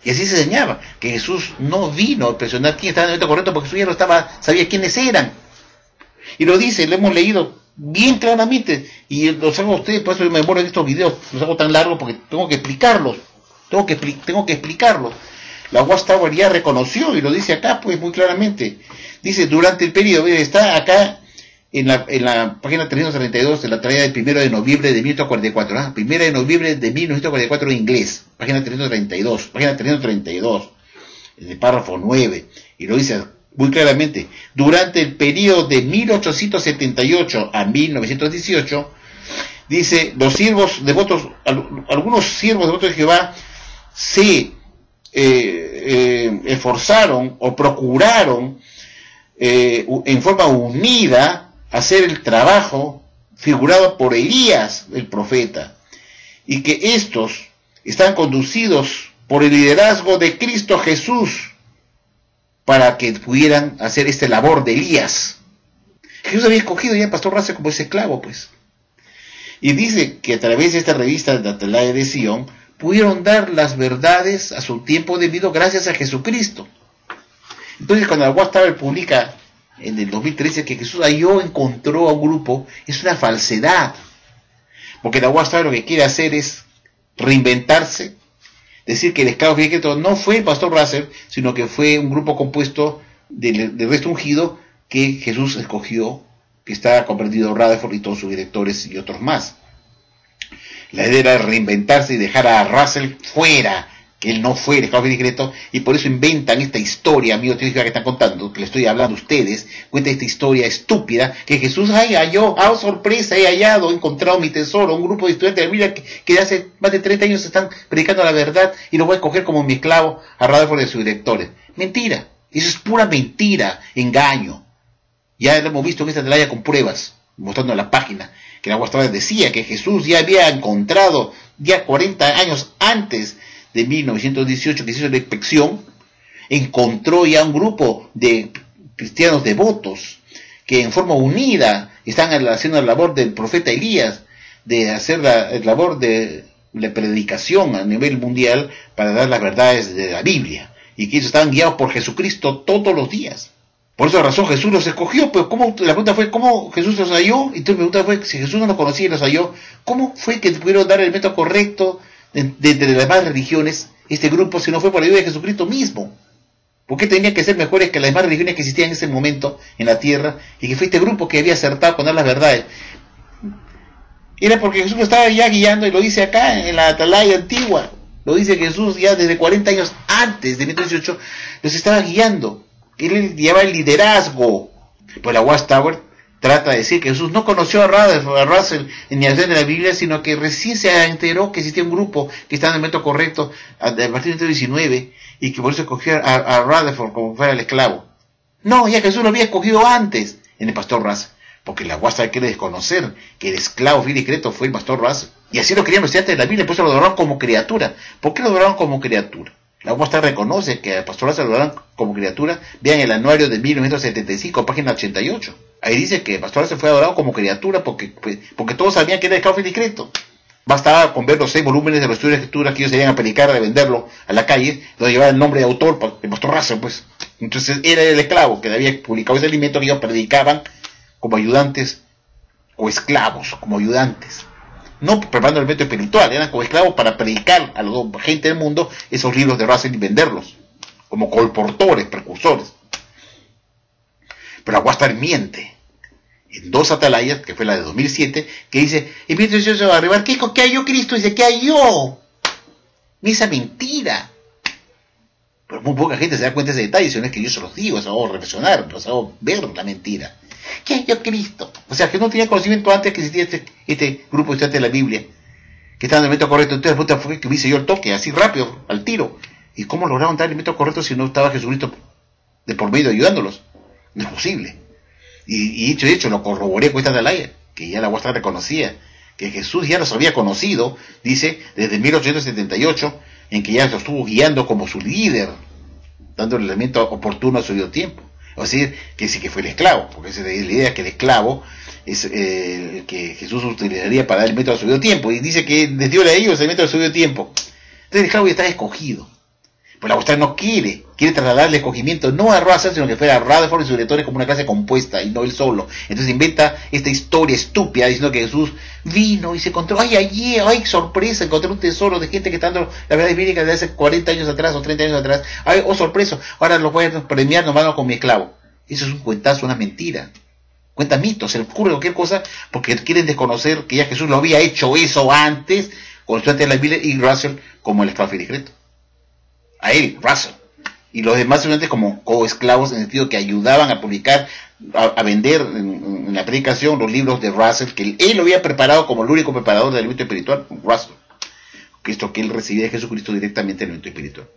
Y así se enseñaba, que Jesús no vino a presionar quién estaba en el momento correcto, porque Jesús ya lo sabía quiénes eran. Y lo dice, lo hemos leído bien claramente, y los hago a ustedes, por eso me demoro en estos videos, los hago tan largos porque tengo que explicarlos, tengo que explicarlos. La UAS ya reconoció, y lo dice acá pues muy claramente, dice durante el periodo, está acá en la página 332 de la traída del 1 de noviembre de 1944, ¿ah? 1 de noviembre de 1944 en inglés, página 332, en el párrafo 9, y lo dice muy claramente, durante el periodo de 1878 a 1918, dice, los siervos devotos, algunos siervos devotos de Jehová se esforzaron o procuraron en forma unida hacer el trabajo figurado por Elías, el profeta, y que estos están conducidos por el liderazgo de Cristo Jesús, para que pudieran hacer esta labor de Elías. Jesús había escogido ya al pastor Russell como ese esclavo, pues. Y dice que a través de esta revista de Atalaya de Sion, pudieron dar las verdades a su tiempo debido gracias a Jesucristo. Entonces, cuando la UAS publica en el 2013 que Jesús encontró a un grupo, es una falsedad. Porque la UAS lo que quiere hacer es reinventarse, decir que el esclavo secreto no fue el pastor Russell, sino que fue un grupo compuesto del resto ungido que Jesús escogió, que estaba comprendido Rutherford y todos sus directores y otros más. La idea era reinventarse y dejar a Russell fuera, que él no fue el esclavo secreto, y por eso inventan esta historia, amigos que están contando, que le estoy hablando a ustedes, cuenta esta historia estúpida, que Jesús halló, sorpresa, he encontrado mi tesoro, un grupo de estudiantes de la Biblia que hace más de 30 años están predicando la verdad, y lo voy a escoger como mi esclavo a Rutherford y a sus directores. Mentira, eso es pura mentira, engaño. Ya lo hemos visto en esta atalaya con pruebas, mostrando en la página, que la Watchtower decía que Jesús ya había encontrado, ya 40 años antes de 1918, que se hizo la inspección, encontró ya un grupo de cristianos devotos que en forma unida están haciendo la labor del profeta Elías, de hacer la labor de la predicación a nivel mundial para dar las verdades de la Biblia, y que ellos estaban guiados por Jesucristo todos los días. Por esa razón Jesús los escogió. Pero la pregunta fue, ¿cómo Jesús los halló? Y entonces la pregunta fue, si Jesús no los conocía y los halló, ¿cómo fue que pudieron dar el método correcto de las demás religiones, este grupo, si no fue por la ayuda de Jesucristo mismo? ¿Por qué tenían que ser mejores que las demás religiones que existían en ese momento en la tierra? Y que fue este grupo que había acertado con dar las verdades. Era porque Jesús lo estaba ya guiando, y lo dice acá en la atalaya antigua. Lo dice Jesús ya desde 40 años antes de 1918, los estaba guiando. Él lleva el liderazgo. Pues la Watchtower trata de decir que Jesús no conoció a Russell ni a de la Biblia, sino que recién se enteró que existía un grupo que estaba en el momento correcto a partir del 19, y que por eso escogió a Rutherford como fuera el esclavo. No, ya Jesús lo había escogido antes en el pastor Russell, porque la Watchtower quiere desconocer que el esclavo fiel y secreto fue el pastor Russell, y así lo querían los estudiantes de la Biblia, por eso lo adoraron como criatura. ¿Por qué lo adoraron como criatura? La Watchtower reconoce que al pastor Russell lo adoraron como criatura. Vean el anuario de 1975, página 88. Ahí dice que el pastor Russell fue adorado como criatura porque todos sabían que era el esclavo fiel y secreto. Bastaba con ver los 6 volúmenes de los estudios de escritura que ellos se iban a predicar, de venderlo a la calle, donde llevaba el nombre de autor, el pastor Russell, pues. Entonces era el esclavo que había publicado ese alimento que ellos predicaban como ayudantes, o esclavos como ayudantes. No preparando el método espiritual, eran como esclavos para predicar a la gente del mundo esos libros de Russell y venderlos, como colportores, precursores. Pero la Watchtower miente en 2 atalayas, que fue la de 2007, que dice, en 1918 va a arribar, ¿qué halló Cristo? Dice, ¿qué halló? Esa mentira. Pero muy poca gente se da cuenta de ese detalle, si no es que yo se los digo, se hago reflexionar, se hago ver la mentira. ¿Qué halló Cristo? O sea, que no tenía conocimiento antes que existía este grupo de estudiantes de la Biblia, que estaban en el método correcto. Entonces la pregunta fue que hice yo el toque, así rápido, al tiro. ¿Y cómo lograron dar el método correcto si no estaba Jesucristo de por medio ayudándolos? No es posible. Y de hecho lo corroboré con esta atalaya, que ya la Watchtower reconocía, que Jesús ya los había conocido, dice, desde 1878, en que ya los estuvo guiando como su líder, dando el elemento oportuno a su debido tiempo. Es decir, que sí que fue el esclavo, porque esa es la idea, que el esclavo es el que Jesús utilizaría para dar el método a su debido tiempo, y dice que les dio a ellos el método a su debido tiempo. Entonces el esclavo ya está escogido. Pero la Watchtower no quiere trasladar el escogimiento no a Russell, sino que fuera a Rutherford y sus lectores como una clase compuesta, y no él solo. Entonces inventa esta historia estúpida diciendo que Jesús vino y se encontró, ay, sorpresa, encontré un tesoro de gente que está dando la verdad bíblica de hace 40 años atrás o 30 años atrás. Ay, oh sorpresa, ahora los voy a premiar nomás con mi esclavo. Eso es un cuentazo, una mentira. Cuenta mitos, se le ocurre cualquier cosa porque quieren desconocer que ya Jesús lo había hecho eso antes con el estudiante de la Biblia y Russell como el esclavo fiel y secreto. A él, Russell, y los demás estudiantes como coesclavos, en el sentido que ayudaban a publicar, a vender en la predicación los libros de Russell, que él lo había preparado como el único preparador del elemento espiritual, Russell, Cristo, que él recibía de Jesucristo directamente en el elemento espiritual.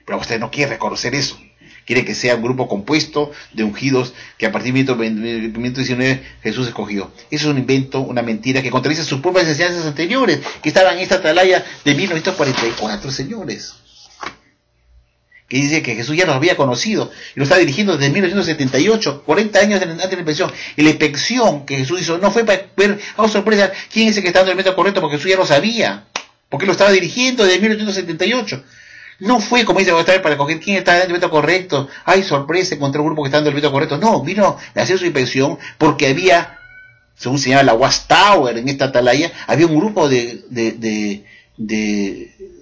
Pero usted no quiere reconocer eso, quiere que sea un grupo compuesto de ungidos que a partir de 1919 Jesús escogió. Eso es un invento, una mentira que contradice sus propias enseñanzas anteriores, que estaban en esta atalaya de 1944, señores, que dice que Jesús ya los había conocido y lo está dirigiendo desde 1978, 40 años antes de la inspección. Y la inspección que Jesús hizo no fue para ver, oh sorpresa, quién es el que está dando el método correcto, porque Jesús ya lo sabía, porque lo estaba dirigiendo desde 1978. No fue, como dice, para coger quién está dando el método correcto. Ay, sorpresa, encontré un grupo que está dando el método correcto. No, vino a hacer su inspección porque había, según se llama la Watchtower en esta atalaya, había un grupo de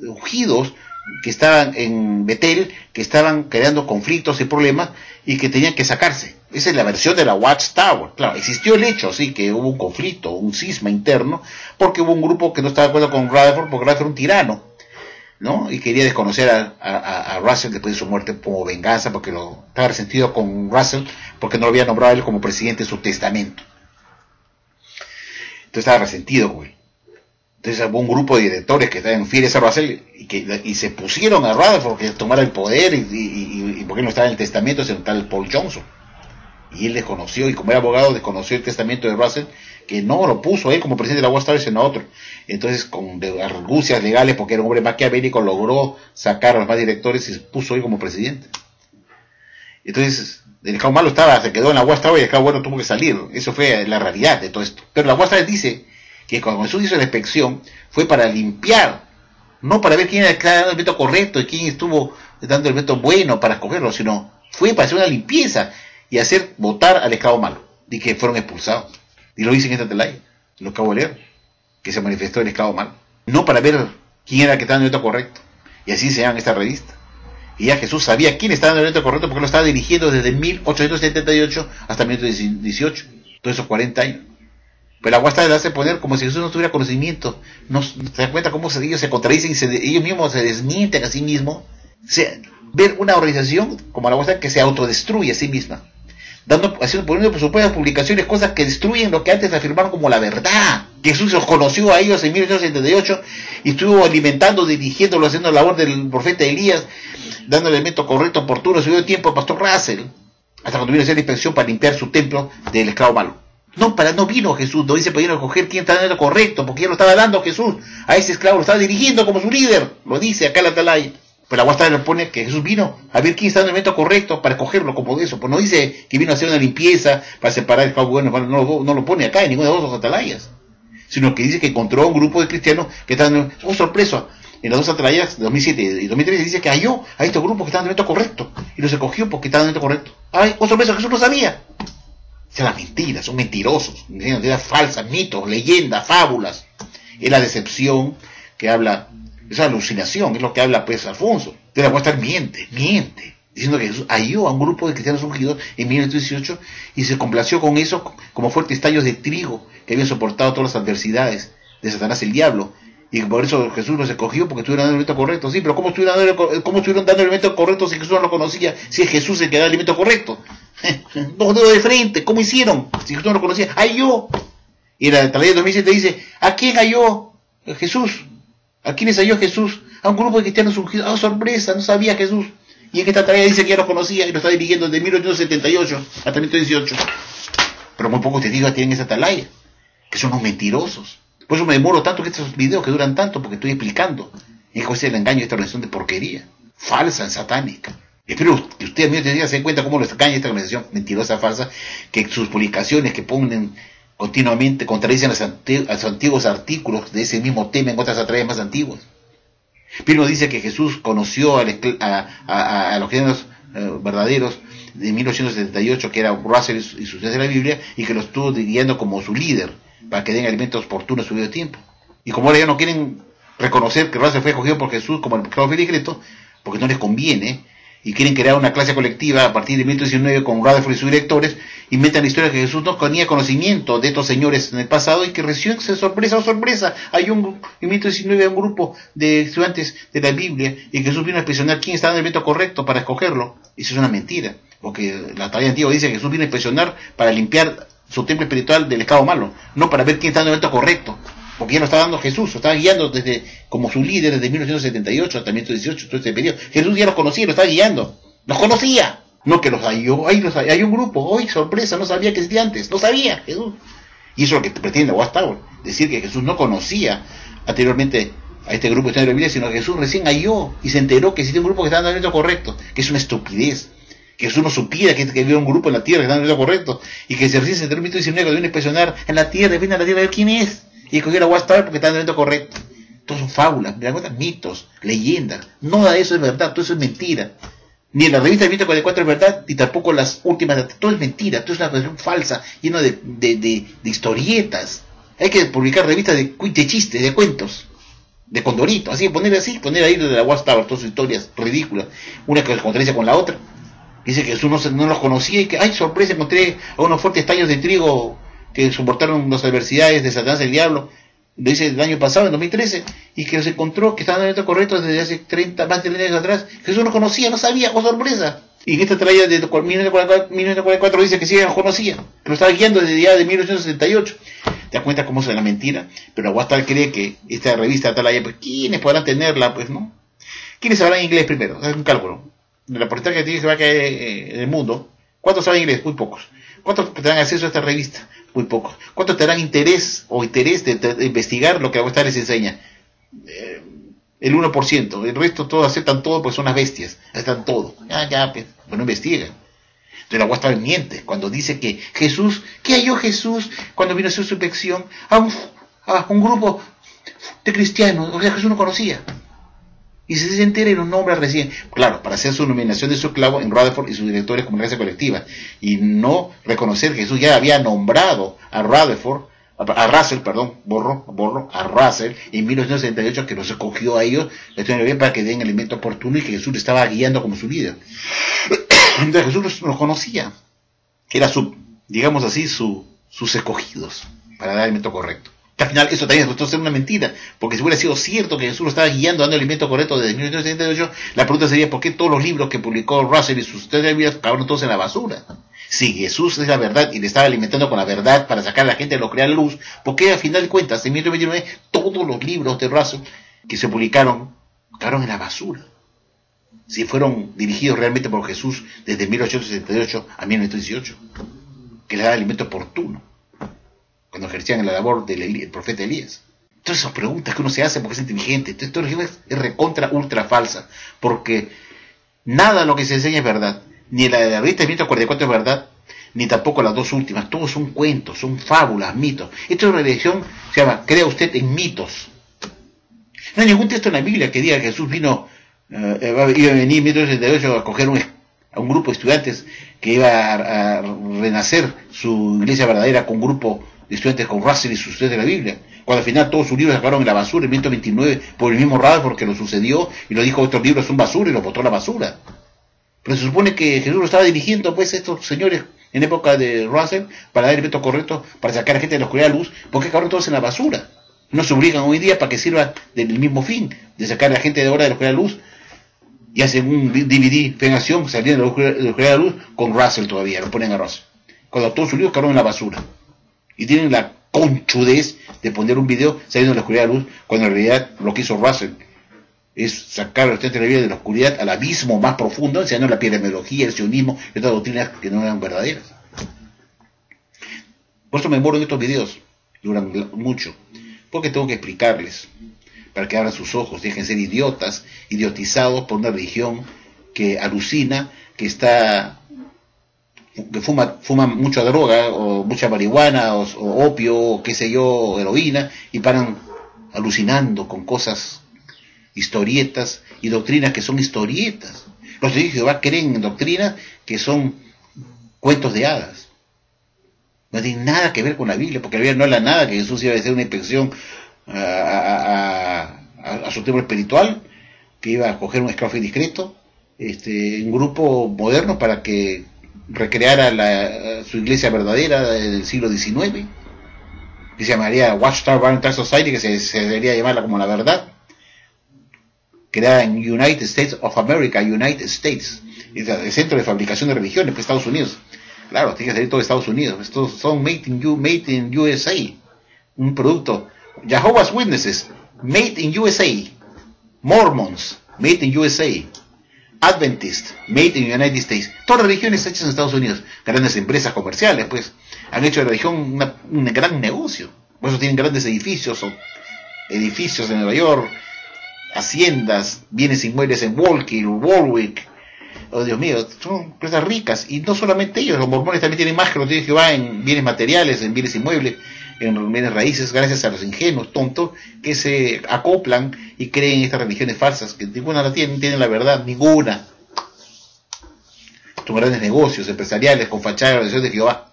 ungidos que estaban en Betel, que estaban creando conflictos y problemas y que tenían que sacarse. Esa es la versión de la Watchtower. Claro, existió el hecho, sí, que hubo un conflicto, un cisma interno, porque hubo un grupo que no estaba de acuerdo con Rutherford, porque Rutherford era un tirano, ¿no? Y quería desconocer a Russell después de su muerte como venganza, porque estaba resentido con Russell, porque no lo había nombrado a él como presidente en su testamento. Entonces estaba resentido con él. Entonces hubo un grupo de directores que estaban fieles a Russell y se pusieron a Rutherford que tomara el poder y porque no estaba en el testamento, sino tal Paul Johnson. Y él desconoció, y como era abogado, desconoció el testamento de Russell, que no lo puso él como presidente de la Watchtower, sino otro. Entonces, con argucias legales, porque era un hombre maquiavélico, logró sacar a los más directores y se puso él como presidente. Entonces, el esclavo malo se quedó en la Watchtower y el esclavo bueno tuvo que salir. Eso fue la realidad de todo esto. Pero la Watchtower dice que cuando Jesús hizo la inspección, fue para limpiar, no para ver quién era el elemento correcto y quién estuvo dando el elemento bueno para escogerlo, sino fue para hacer una limpieza y hacer votar al esclavo malo, y que fueron expulsados. Y lo dice en esta atalaya, lo acabo de leer, que se manifestó el esclavo malo, no para ver quién era el que estaba en el elemento correcto. Y así se llama esta revista. Y ya Jesús sabía quién estaba en el elemento correcto porque lo estaba dirigiendo desde 1878 hasta 1918, todos esos 40 años. Pero la Watchtower le hace poner como si Jesús no tuviera conocimiento. No se da cuenta cómo ellos se contradicen y ellos mismos se desmienten a sí mismos. Ver una organización como la Watchtower que se autodestruye a sí misma, poniendo por supuesto publicaciones cosas que destruyen lo que antes afirmaron como la verdad. Jesús los conoció a ellos en 1878 y estuvo alimentando, dirigiéndolo, haciendo la labor del profeta Elías, dando el elemento correcto, oportuno, subió el tiempo al pastor Russell, hasta cuando vino a hacer la inspección para limpiar su templo del esclavo malo. No vino Jesús, no dice pudieron escoger quién estaba en lo correcto, porque ya lo estaba dando Jesús, a ese esclavo lo estaba dirigiendo como su líder, lo dice acá en la atalaya. Pero la Watchtower le pone que Jesús vino a ver quién está en el momento correcto para escogerlo como de eso. Pues no dice que vino a hacer una limpieza para separar el esclavo bueno, no lo pone acá en ninguna de las dos atalayas, sino que dice que encontró un grupo de cristianos que estaban, sorpresa, en las dos atalayas de 2007 y 2013 dice que halló a estos grupos que estaban en el momento correcto y los escogió porque estaban en el momento correcto. ¡Ay, sorpresa! Jesús no sabía. Son las mentiras, son mentirosos, mentiras falsas, mitos, leyendas, fábulas. Es la decepción que habla, esa alucinación, es lo que habla pues Alfonso. De la Watchtower miente, diciendo que Jesús halló a un grupo de cristianos ungidos en 1918 y se complació con eso como fuertes tallos de trigo que habían soportado todas las adversidades de Satanás el diablo. Y por eso Jesús los escogió, porque estuvieron dando el elemento correcto. Sí, pero ¿cómo estuvieron dando el elemento correcto si Jesús no lo conocía? Si es Jesús el que da el elemento correcto. Dos dedos de frente, ¿cómo hicieron? Si Jesús no lo conocía, halló. Y la atalaya de 2007 dice, ¿a quién halló Jesús? ¿A quiénes halló Jesús? A un grupo de cristianos ungidos. ¡Ah, sorpresa! No sabía Jesús. Y en esta atalaya dice que ya lo conocía y lo está dirigiendo desde 1878 hasta 1918. Pero muy pocos testigos tienen esa atalaya, que son unos mentirosos. Por eso me demoro tanto que estos videos que duran tanto, porque estoy explicando en qué es el engaño de esta organización de porquería, falsa, satánica. Espero que ustedes mismos se den cuenta cómo les engaña esta organización mentirosa, falsa, que sus publicaciones que ponen continuamente contradicen a los antiguos artículos de ese mismo tema en otras atalayas más antiguas. Pirno dice que Jesús conoció a los cristianos verdaderos de 1878, que era Russell y sus estudios de la Biblia, y que los estuvo guiando como su líder, para que den alimentos oportunos a su debido tiempo. Y como ahora ya no quieren reconocer que Russell fue escogido por Jesús como el esclavo fiel y discreto, porque no les conviene, y quieren crear una clase colectiva a partir de 1919 con Rutherford y sus directores, inventan la historia que Jesús no tenía conocimiento de estos señores en el pasado y que recién, sorpresa, hay en 1919 un grupo de estudiantes de la Biblia y Jesús vino a inspeccionar quién estaba en el momento correcto para escogerlo. Eso es una mentira, porque la atalaya antigua dice que Jesús vino a inspeccionar para limpiar su templo espiritual del esclavo malo, no para ver quién está en el momento correcto, porque ya lo estaba dando Jesús, lo estaba guiando desde como su líder desde 1978 hasta 1918, todo este periodo. Jesús ya los conocía, lo estaba guiando, los conocía, no que los halló, hay un grupo, hoy sorpresa, no sabía que existía antes, no sabía Jesús. Y eso es lo que pretende Watchtower, decir que Jesús no conocía anteriormente a este grupo de la Biblia, sino que Jesús recién halló y se enteró que existía un grupo que estaba en el momento correcto, que es una estupidez. Que Jesús no supiera que había un grupo en la tierra que estaba en el correcto, y que se recién se enteró en 1919 que vino a inspeccionar en la tierra, viene a la tierra a ver quién es, y escogió a Watchtower porque estaba en el momento correcto. Todo son fábulas, mitos, leyendas, nada de eso es verdad, todo eso es mentira. Ni en la revista de 1944 es verdad, ni tampoco las últimas, todo es mentira, todo es una cuestión falsa, lleno de historietas. Hay que publicar revistas de chistes, de cuentos, de Condorito, poner ahí de la Watchtower todas sus historias ridículas, una que se contradice con la otra. Dice que Jesús no los conocía y que, ¡ay, sorpresa! Encontré a unos fuertes tallos de trigo que soportaron las adversidades de Satanás el diablo. Lo dice el año pasado, en 2013, y que se encontró que estaban en el momento correcto desde hace más de 30 años atrás. Jesús no conocía, no sabía, ¡oh, sorpresa! Y en esta atalaya de 1944 dice que sí, lo conocía, que lo estaba guiando desde ya de 1878. Te das cuenta cómo es la mentira, pero Watchtower cree que esta revista atalaya, pues, ¿quiénes podrán tenerla? Pues, ¿no? ¿Quiénes hablan inglés primero? Es un cálculo. De la porcentaje que tiene que va a caer en el mundo, ¿cuántos saben inglés? Muy pocos. ¿Cuántos tendrán acceso a esta revista? Muy pocos. ¿Cuántos tendrán interés de investigar lo que la Western les enseña? El 1%. El resto todos aceptan todo porque son unas bestias. Aceptan todo. Pues no investigan. Entonces la Western miente cuando dice que Jesús, ¿qué halló Jesús cuando vino a hacer su inspección? A un grupo de cristianos, o sea, Jesús no conocía. Y se entera y los nombra recién. Claro, para hacer su nominación de su esclavo en Rutherford y sus directores como iglesia colectiva. Y no reconocer que Jesús ya había nombrado a Rutherford, a Russell, perdón, a Russell, en 1978, que los escogió a ellos, para que den el elemento oportuno y que Jesús le estaba guiando como su líder. Entonces Jesús los conocía, que era digamos así, sus escogidos, para dar el elemento correcto. Que al final eso también resultó ser una mentira, porque si hubiera sido cierto que Jesús lo estaba guiando, dando el alimento correcto desde 1978, la pregunta sería ¿por qué todos los libros que publicó Russell y sus tres vidas acabaron todos en la basura? Si Jesús es la verdad y le estaba alimentando con la verdad para sacar a la gente de lo que era la luz, ¿por qué al final de cuentas, en 1929, todos los libros de Russell que se publicaron quedaron en la basura? Si fueron dirigidos realmente por Jesús desde 1878 a 1918, que le daba alimento oportuno, cuando ejercían la labor del profeta Elías. Entonces son preguntas que uno se hace porque es inteligente. Entonces esta religión es recontra ultra falsa, porque nada de lo que se enseña es verdad, ni la de la revista 1944 es verdad, ni tampoco las dos últimas. Todos son cuentos, son fábulas, mitos. Esta es una religión, se llama crea usted en mitos. No hay ningún texto en la Biblia que diga que Jesús vino, iba a venir en 1968 a coger a un grupo de estudiantes que iba a renacer su iglesia verdadera con un grupo de estudiantes con Russell y sus estudios de la Biblia, cuando al final todos sus libros sacaron en la basura en 1929 por el mismo Rutherford que lo sucedió y lo dijo otros libros son basura y los botó a la basura. Pero se supone que Jesús lo estaba dirigiendo pues a estos señores en época de Russell para dar el método correcto para sacar a la gente de la oscuridad a la luz, porque acabaron todos en la basura. No se obligan hoy día para que sirva del mismo fin, de sacar a la gente de ahora de la oscuridad a la luz, y hacen un DVD, Fe en Acción, saliendo de la oscuridad a la luz con Russell todavía, lo ponen a Russell. Cuando todos sus libros quedaron en la basura. Y tienen la conchudez de poner un video saliendo de la oscuridad a la luz, cuando en realidad lo que hizo Russell es sacar a los estudiantes de la vida de la oscuridad al abismo más profundo, enseñando la epidemiología, el sionismo y otras doctrinas que no eran verdaderas. Por eso me demoro en estos videos, duran mucho, porque tengo que explicarles, para que abran sus ojos, dejen ser idiotas, idiotizados por una religión que alucina, que fuma mucha droga, o mucha marihuana, o opio, o qué sé yo, heroína, y paran alucinando con cosas, historietas, y doctrinas que son historietas. Los testigos de Jehová creen en doctrinas que son cuentos de hadas. No tiene nada que ver con la Biblia, porque la Biblia no habla nada que Jesús iba a hacer una inspección a su templo espiritual, que iba a coger un esclavo discreto, un grupo moderno para que recreara su iglesia verdadera del siglo XIX, que se llamaría Watchtower Barnard Society, que se debería llamarla como la verdad, creada en United States of America, United States, el centro de fabricación de religiones, pues Estados Unidos. Claro, tiene que salir todo de Estados Unidos. Estos son made in USA, un producto. Jehovah's Witnesses, made in USA. Mormons, made in USA. Adventist, made in United States. Todas las religiones hechas en Estados Unidos. Grandes empresas comerciales, pues, han hecho de la religión un gran negocio. Por eso tienen grandes edificios en Nueva York, haciendas, bienes inmuebles en Warwick. Oh, Dios mío, son empresas ricas. Y no solamente ellos, los mormones también tienen más que los de Jehová en bienes materiales, en bienes inmuebles, en bienes raíces, gracias a los ingenuos, tontos, que se acoplan y creen estas religiones falsas, que ninguna la tienen la verdad, ninguna. Son grandes negocios empresariales con fachada de la bendición de Jehová.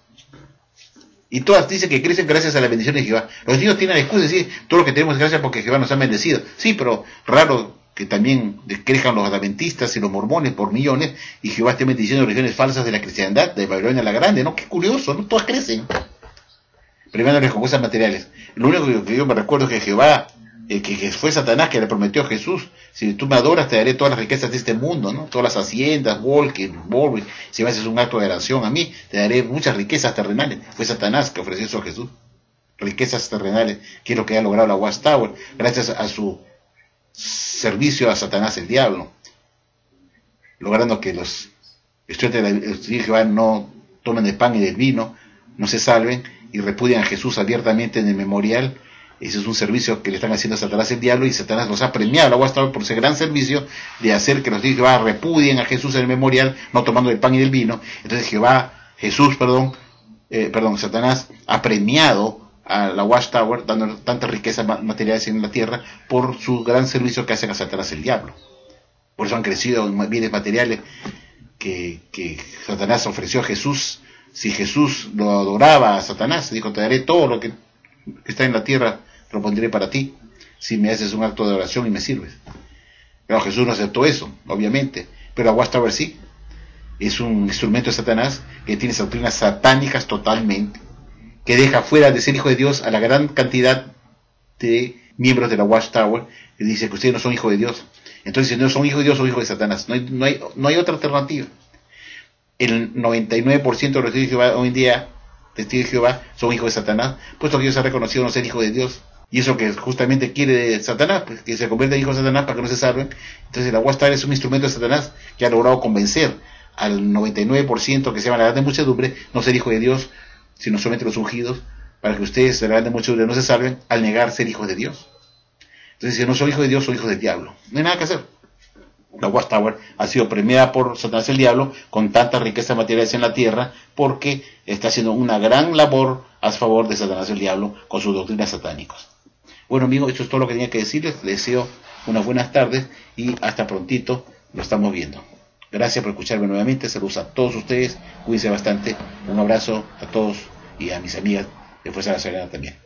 Y todas dicen que crecen gracias a la bendición de Jehová. Los niños tienen la excusa de decir, todo lo que tenemos es gracias porque Jehová nos ha bendecido. Sí, pero raro que también crezcan los adventistas y los mormones por millones y Jehová esté bendiciendo religiones falsas de la cristiandad, de Babilonia la Grande, ¿no? Qué curioso, ¿no? Todas crecen. Primero con cosas materiales. Lo único que yo me recuerdo es que Jehová, que fue Satanás que le prometió a Jesús, si tú me adoras te daré todas las riquezas de este mundo, ¿no? Todas las haciendas, Warwick, si me haces un acto de adoración a mí, te daré muchas riquezas terrenales. Fue Satanás que ofreció eso a Jesús. Riquezas terrenales, que es lo que ha logrado la Watchtower, gracias a su servicio a Satanás el diablo, logrando que los estudiantes de Jehová no toman del pan y del vino, no se salven y repudian a Jesús abiertamente en el memorial. Ese es un servicio que le están haciendo a Satanás el diablo, y Satanás los ha premiado, la Watchtower, por ese gran servicio de hacer que los hijos de Jehová repudien a Jesús en el memorial, no tomando del pan y del vino. Entonces Satanás ha premiado a la Watchtower, dando tantas riquezas materiales en la tierra por su gran servicio que hacen a Satanás el diablo. Por eso han crecido bienes materiales que Satanás ofreció a Jesús. Si Jesús lo adoraba a Satanás, dijo: te daré todo lo que está en la tierra, lo pondré para ti, si me haces un acto de oración y me sirves. Pero Jesús no aceptó eso, obviamente, pero la Watchtower sí. Es un instrumento de Satanás que tiene doctrinas satánicas totalmente, que deja fuera de ser hijo de Dios a la gran cantidad de miembros de la Watchtower, que dice que ustedes no son hijos de Dios. Entonces, si no son hijos de Dios, son hijos de Satanás. No hay otra alternativa. El 99% de los testigos de Jehová hoy en día, testigos de Jehová, son hijos de Satanás, puesto que ellos han reconocido no ser hijos de Dios. Y eso que justamente quiere de Satanás, pues, que se convierta en hijos de Satanás para que no se salven. Entonces la Watchtower es un instrumento de Satanás que ha logrado convencer al 99% que se llama la grande muchedumbre no ser hijo de Dios, sino solamente los ungidos, para que ustedes, la grande muchedumbre, no se salven al negar ser hijos de Dios. Entonces, si no son hijos de Dios, son hijos del diablo. No hay nada que hacer. La Watchtower ha sido premiada por Satanás el diablo con tantas riquezas materiales en la tierra, porque está haciendo una gran labor a favor de Satanás el diablo con sus doctrinas satánicas. Bueno, amigos, esto es todo lo que tenía que decirles. Les deseo unas buenas tardes y hasta prontito. Lo estamos viendo. Gracias por escucharme nuevamente. Saludos a todos ustedes. Cuídense bastante. Un abrazo a todos y a mis amigas de Fuerza Nacional también.